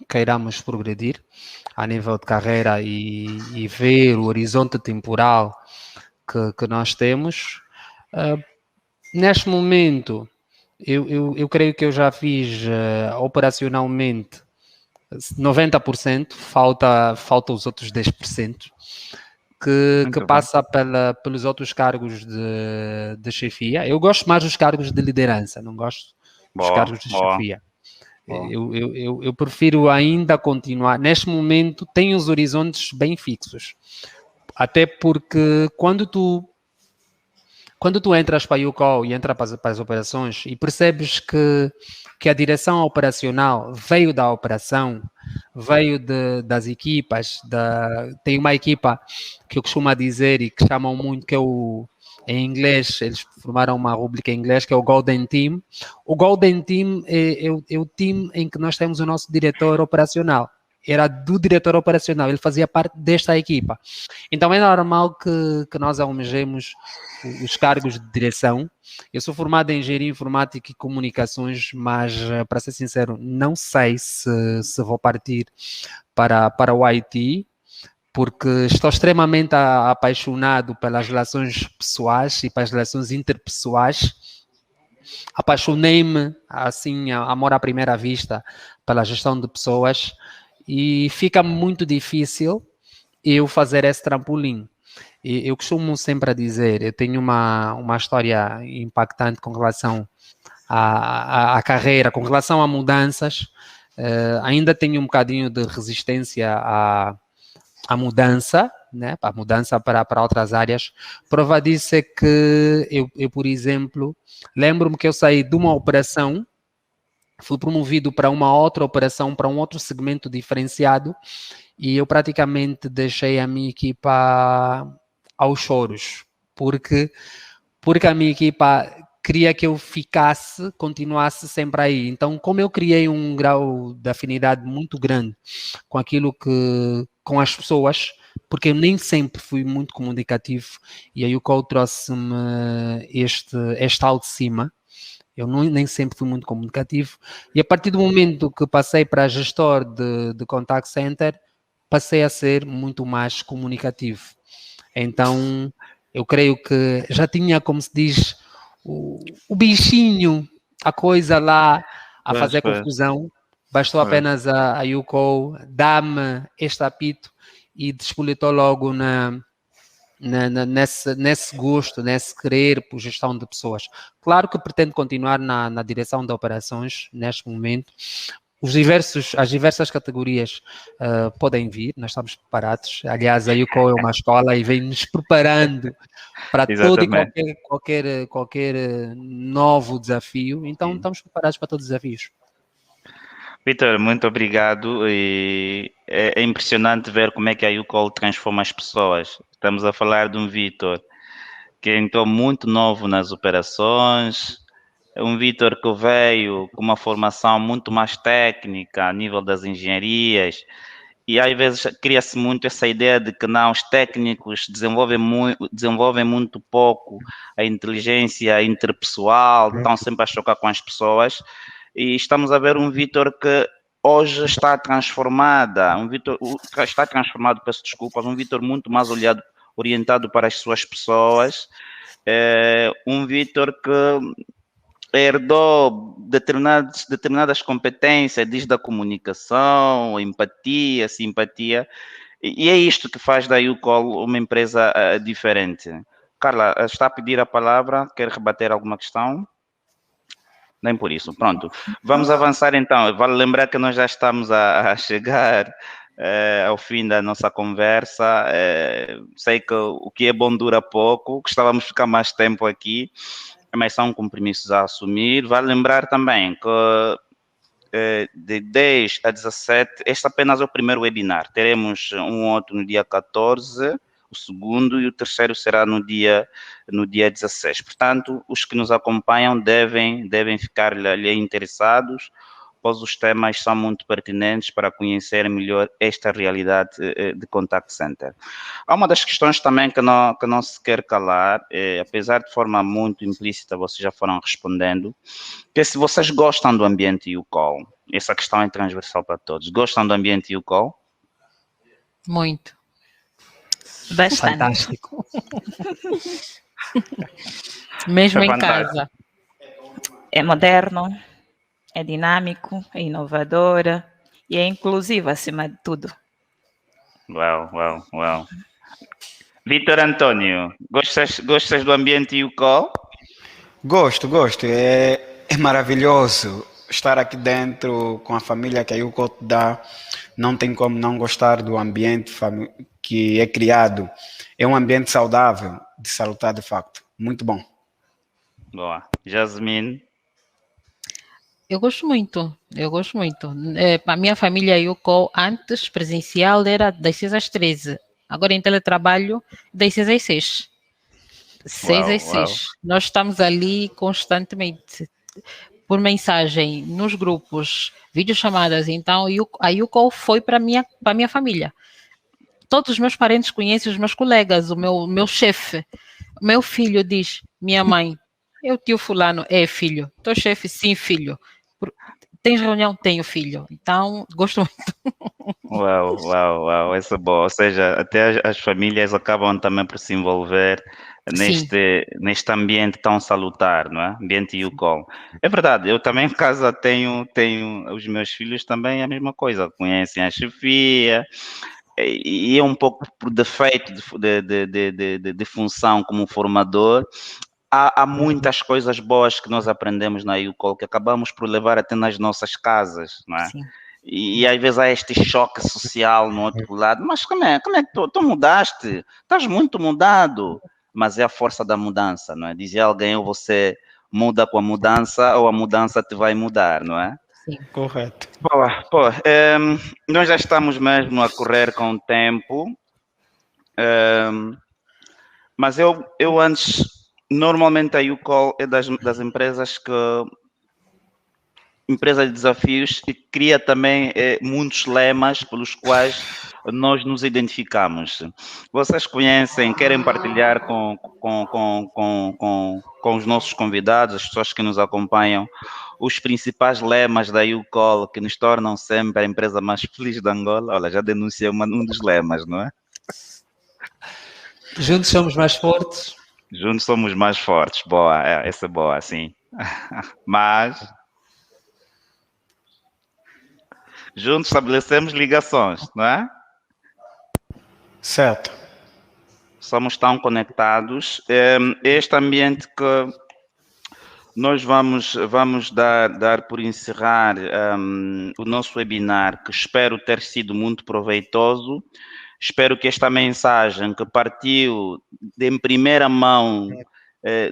Speaker 5: queiramos progredir a nível de carreira e ver o horizonte temporal que nós temos. Neste momento, eu creio que eu já fiz operacionalmente 90%, falta os outros 10%, que passa pelos outros cargos de chefia. Eu gosto mais dos cargos de liderança, não gosto dos cargos de chefia. Eu prefiro ainda continuar. Neste momento, tenho os horizontes bem fixos. Até porque quando tu entras para a UCOL e entras para as operações e percebes que a direção operacional veio da operação, veio das equipas, tem uma equipa que eu costumo dizer e que chamam muito, que é em inglês, eles formaram uma rubrica em inglês, que é o Golden Team. O Golden Team é o time em que nós temos o nosso diretor operacional. Era do diretor operacional, ele fazia parte desta equipa. Então é normal que nós almejemos os cargos de direção. Eu sou formado em Engenharia Informática e Comunicações, mas, para ser sincero, não sei se vou partir para o IT, porque estou extremamente apaixonado pelas relações pessoais e pelas relações interpessoais. Apaixonei-me, assim, amor à primeira vista, pela gestão de pessoas, e fica muito difícil eu fazer esse trampolim. Eu costumo sempre dizer, eu tenho uma história impactante com relação à carreira, com relação a mudanças. Ainda tenho um bocadinho de resistência à mudança, né? A mudança para outras áreas. Prova disso é que eu, por exemplo, lembro-me que eu saí de uma operação, fui promovido para uma outra operação, para um outro segmento diferenciado, e eu praticamente deixei a minha equipa aos choros, porque a minha equipa queria que eu continuasse sempre aí. Então, como eu criei um grau de afinidade muito grande com as pessoas, porque eu nem sempre fui muito comunicativo, e aí o Cole trouxe-me este alto de cima. Eu nem sempre fui muito comunicativo, e a partir do momento que passei para gestor de contact center, passei a ser muito mais comunicativo. Então, eu creio que já tinha, como se diz, o bichinho, a coisa lá a fazer confusão. Bastou apenas a UCO dar-me este apito e despolitou logo nesse gosto, nesse querer por gestão de pessoas. Claro que pretendo continuar na direção de operações neste momento. As diversas categorias podem vir, nós estamos preparados. Aliás, a UCO é uma escola e vem nos preparando para todo e qualquer novo desafio. Então, estamos preparados para todos os desafios.
Speaker 1: Vitor, muito obrigado. E é impressionante ver como é que a UCOL transforma as pessoas. Estamos a falar de um Vitor que entrou muito novo nas operações, um Vitor que veio com uma formação muito mais técnica a nível das engenharias e às vezes cria-se muito essa ideia de que não, os técnicos desenvolvem muito pouco a inteligência interpessoal, estão sempre a chocar com as pessoas, e estamos a ver um Vítor que hoje está transformada, está transformado, peço desculpas, um Vítor muito mais orientado para as suas pessoas, um Vítor que herdou determinadas competências, desde a comunicação, a empatia, a simpatia, e é isto que faz da YouCall uma empresa diferente. Carla, está a pedir a palavra, quer rebater alguma questão? Nem por isso, pronto. Vamos avançar então, vale lembrar que nós já estamos a chegar ao fim da nossa conversa, sei que o que é bom dura pouco, gostávamos de ficar mais tempo aqui, mas são compromissos a assumir. Vale lembrar também que de 10 a 17, este apenas é o primeiro webinar. Teremos um outro no dia 14, o segundo, e o terceiro será no dia 16. Portanto, os que nos acompanham devem ficar ali interessados, pois os temas são muito pertinentes para conhecer melhor esta realidade de contact center. Há uma das questões também que não se quer calar, apesar de forma muito implícita, vocês já foram respondendo, que é se vocês gostam do ambiente YouCall. Essa questão é transversal para todos. Gostam do ambiente YouCall?
Speaker 2: Muito.
Speaker 4: Bastante.
Speaker 5: Fantástico.
Speaker 2: Mesmo
Speaker 1: É
Speaker 2: em
Speaker 1: fantástico.
Speaker 2: casa.
Speaker 4: É moderno, é dinâmico, é inovadora e é inclusivo acima de tudo.
Speaker 1: Uau. Vítor Antônio, gostas do ambiente YouCall?
Speaker 3: Gosto. É maravilhoso estar aqui dentro com a família que a YouCall te dá. Não tem como não gostar do ambiente que é criado. É um ambiente saudável, de salutar de facto. Muito bom.
Speaker 1: Boa. Jasmine?
Speaker 2: Eu gosto muito. Para a minha família, YouCall, antes presencial era das 6 às 13. Agora em teletrabalho, das 6 às 6. 6 às 6. Nós estamos ali constantemente, por mensagem, nos grupos, videochamadas. Então, a YouCall foi para a minha família. Todos os meus parentes conhecem os meus colegas, o meu chefe. Meu filho diz, minha mãe, eu tio fulano, filho. Teu chefe, sim, filho. Tens reunião? Tenho, filho. Então, gosto muito.
Speaker 1: Uau, essa é boa. Ou seja, até as famílias acabam também por se envolver neste ambiente tão salutar, não é? Ambiente YouCall. É verdade, eu também em casa tenho os meus filhos também a mesma coisa, conhecem a chefia, e é um pouco por defeito de função como formador. Há muitas coisas boas que nós aprendemos na YouCall que acabamos por levar até nas nossas casas, não é?
Speaker 2: Sim.
Speaker 1: E às vezes há este choque social no outro lado. Mas como é que tu mudaste? Estás muito mudado. Mas é a força da mudança, não é? Dizia alguém, ou você muda com a mudança, ou a mudança te vai mudar, não é?
Speaker 2: Sim.
Speaker 3: Correto.
Speaker 1: Boa, nós já estamos mesmo a correr com o tempo. Mas eu antes, normalmente a YouCall é das empresas empresa de desafios e cria também muitos lemas pelos quais nós nos identificamos. Vocês conhecem, querem partilhar com os nossos convidados, as pessoas que nos acompanham, os principais lemas da YouCall que nos tornam sempre a empresa mais feliz de Angola? Olha, já denunciei um dos lemas, não é?
Speaker 5: Juntos somos mais fortes.
Speaker 1: Juntos somos mais fortes. Boa, essa é boa, sim. Mas juntos estabelecemos ligações, não é?
Speaker 3: Certo.
Speaker 1: Somos tão conectados. Este ambiente que nós vamos dar por encerrar o nosso webinar, que espero ter sido muito proveitoso. Espero que esta mensagem que partiu em primeira mão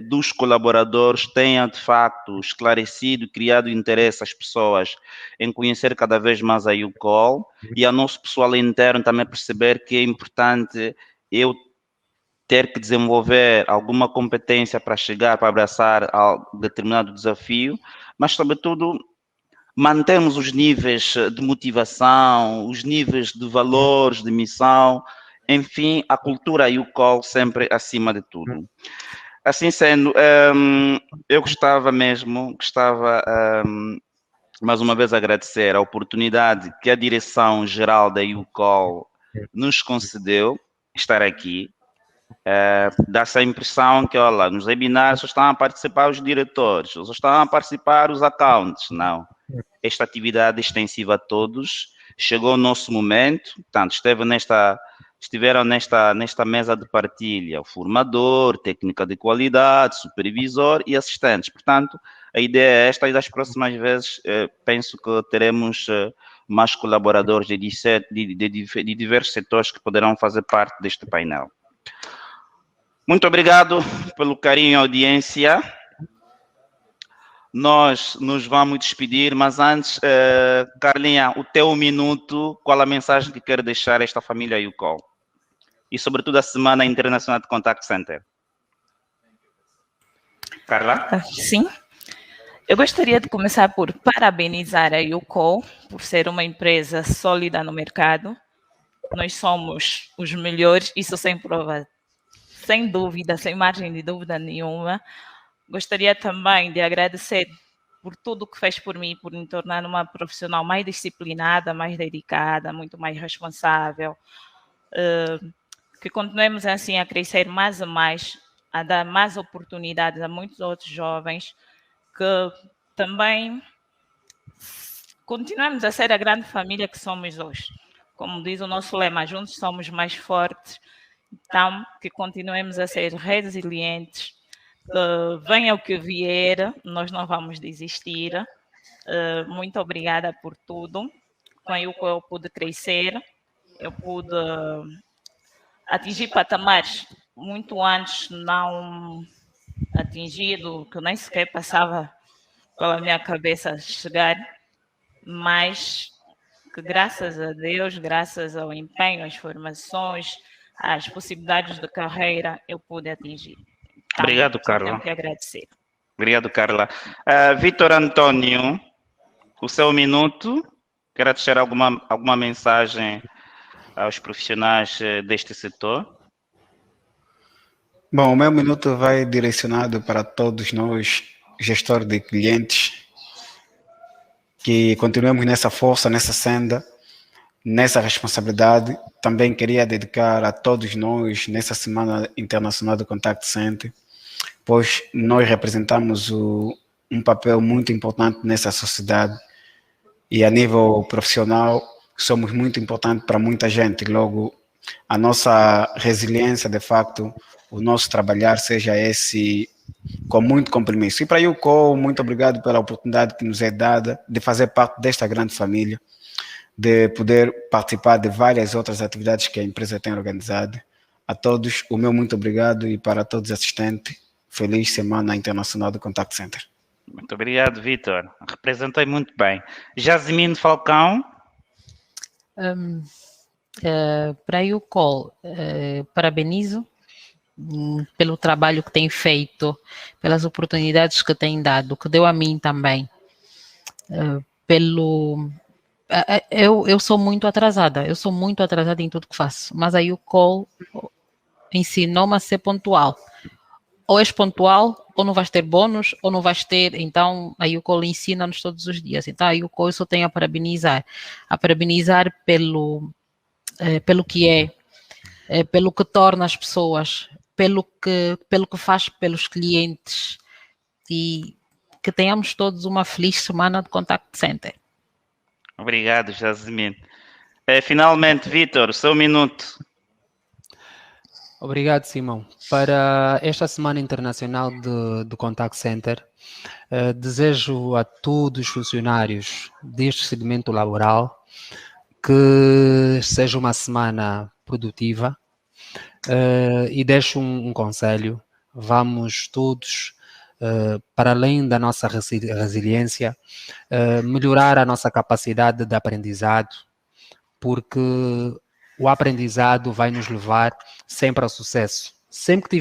Speaker 1: dos colaboradores tenha, de facto, esclarecido, criado interesse às pessoas em conhecer cada vez mais a YouCall e ao nosso pessoal interno também perceber que é importante eu ter que desenvolver alguma competência para chegar, para abraçar determinado desafio, mas, sobretudo, mantemos os níveis de motivação, os níveis de valores, de missão, enfim, a cultura e o call sempre acima de tudo. Assim sendo, eu gostava mais uma vez agradecer a oportunidade que a direção-geral da UCOL nos concedeu estar aqui. Dá-se a impressão que, olha, nos webinários só estão a participar os diretores, só estão a participar os accounts. Não. Esta atividade extensiva a todos. Chegou o nosso momento, portanto, estiveram nesta mesa de partilha o formador, técnica de qualidade, supervisor e assistentes. Portanto, a ideia é esta e das próximas vezes penso que teremos mais colaboradores de diversos setores que poderão fazer parte deste painel. Muito obrigado pelo carinho e audiência. Nós nos vamos despedir, mas antes, Carlinha, o teu minuto, qual a mensagem que quer deixar a esta família UCOL? E, sobretudo, a Semana Internacional de Contact Center. Carla?
Speaker 4: Sim. Eu gostaria de começar por parabenizar a UCOL por ser uma empresa sólida no mercado. Nós somos os melhores, isso sem prova, sem dúvida, sem margem de dúvida nenhuma. Gostaria também de agradecer por tudo que fez por mim, por me tornar uma profissional mais disciplinada, mais dedicada, muito mais responsável. Que continuemos assim a crescer mais e mais, a dar mais oportunidades a muitos outros jovens, que também continuemos a ser a grande família que somos hoje. Como diz o nosso lema, juntos somos mais fortes. Então, que continuemos a ser resilientes, venha o que vier, nós não vamos desistir. Muito obrigada por tudo. Com a UCOL eu pude crescer, eu pude atingir patamares muito antes não atingido, que nem sequer passava pela minha cabeça chegar, mas que graças a Deus, graças ao empenho, às formações, às possibilidades de carreira, eu pude atingir. Então,
Speaker 1: obrigado, Carla.
Speaker 4: Tenho que agradecer.
Speaker 1: Obrigado, Carla. Vitor Antônio, o seu minuto. Quer deixar alguma mensagem aos profissionais deste setor?
Speaker 3: Bom, o meu minuto vai direcionado para todos nós, gestores de clientes, que continuemos nessa força, nessa senda, nessa responsabilidade. Também queria dedicar a todos nós nessa Semana Internacional do Contact Center, pois nós representamos um papel muito importante nessa sociedade e a nível profissional somos muito importantes para muita gente. Logo, a nossa resiliência, de facto, o nosso trabalhar seja esse com muito compromisso. E para a UCOL, muito obrigado pela oportunidade que nos é dada de fazer parte desta grande família, de poder participar de várias outras atividades que a empresa tem organizado. A todos, o meu muito obrigado e para todos os assistentes, feliz Semana Internacional do Contact Center.
Speaker 1: Muito obrigado, Vitor. Representei muito bem. Jasmine Falcão.
Speaker 2: Para a UCOL, parabenizo pelo trabalho que tem feito, pelas oportunidades que tem dado, que deu a mim também. Eu sou muito atrasada em tudo que faço, mas a UCOL ensinou-me a ser pontual. Ou és pontual, ou não vais ter bônus, ou não vais ter, então a UCOL ensina-nos todos os dias. Então a UCOL eu só tenho a parabenizar pelo que é, pelo que torna as pessoas, pelo que faz pelos clientes, e que tenhamos todos uma feliz semana de Contact Center.
Speaker 1: Obrigado, Jasmine. Finalmente, Vitor, o seu minuto.
Speaker 5: Obrigado, Simão. Para esta Semana Internacional do Contact Center, desejo a todos os funcionários deste segmento laboral que seja uma semana produtiva, e deixo um conselho: vamos todos, para além da nossa resiliência, melhorar a nossa capacidade de aprendizado, porque o aprendizado vai nos levar sempre ao sucesso. Sempre que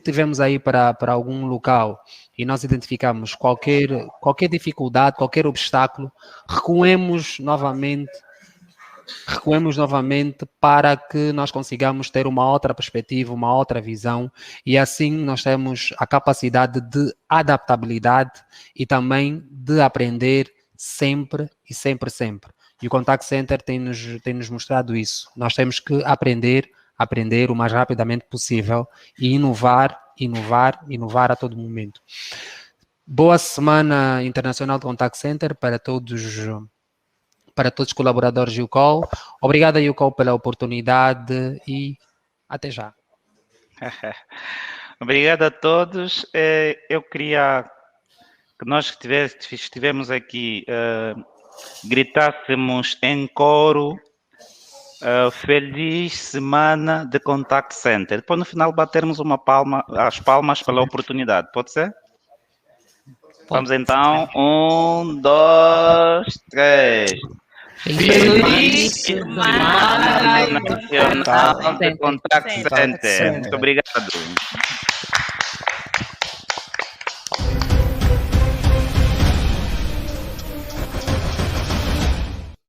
Speaker 5: tivemos aí para algum local e nós identificamos qualquer dificuldade, qualquer obstáculo, recuemos novamente para que nós consigamos ter uma outra perspectiva, uma outra visão, e assim nós temos a capacidade de adaptabilidade e também de aprender sempre e sempre, sempre. E o Contact Center tem-nos mostrado isso. Nós temos que aprender o mais rapidamente possível e inovar a todo momento. Boa Semana Internacional do Contact Center para todos os colaboradores de YouCall. Obrigado a YouCall pela oportunidade e até já.
Speaker 1: Obrigado a todos. Eu queria que nós que estivemos aqui gritássemos em coro feliz semana de Contact Center. Depois no final batermos as palmas pela oportunidade. Pode ser? Vamos então. 1, 2, 3. Feliz semana internacional de Contact Center. Muito obrigado.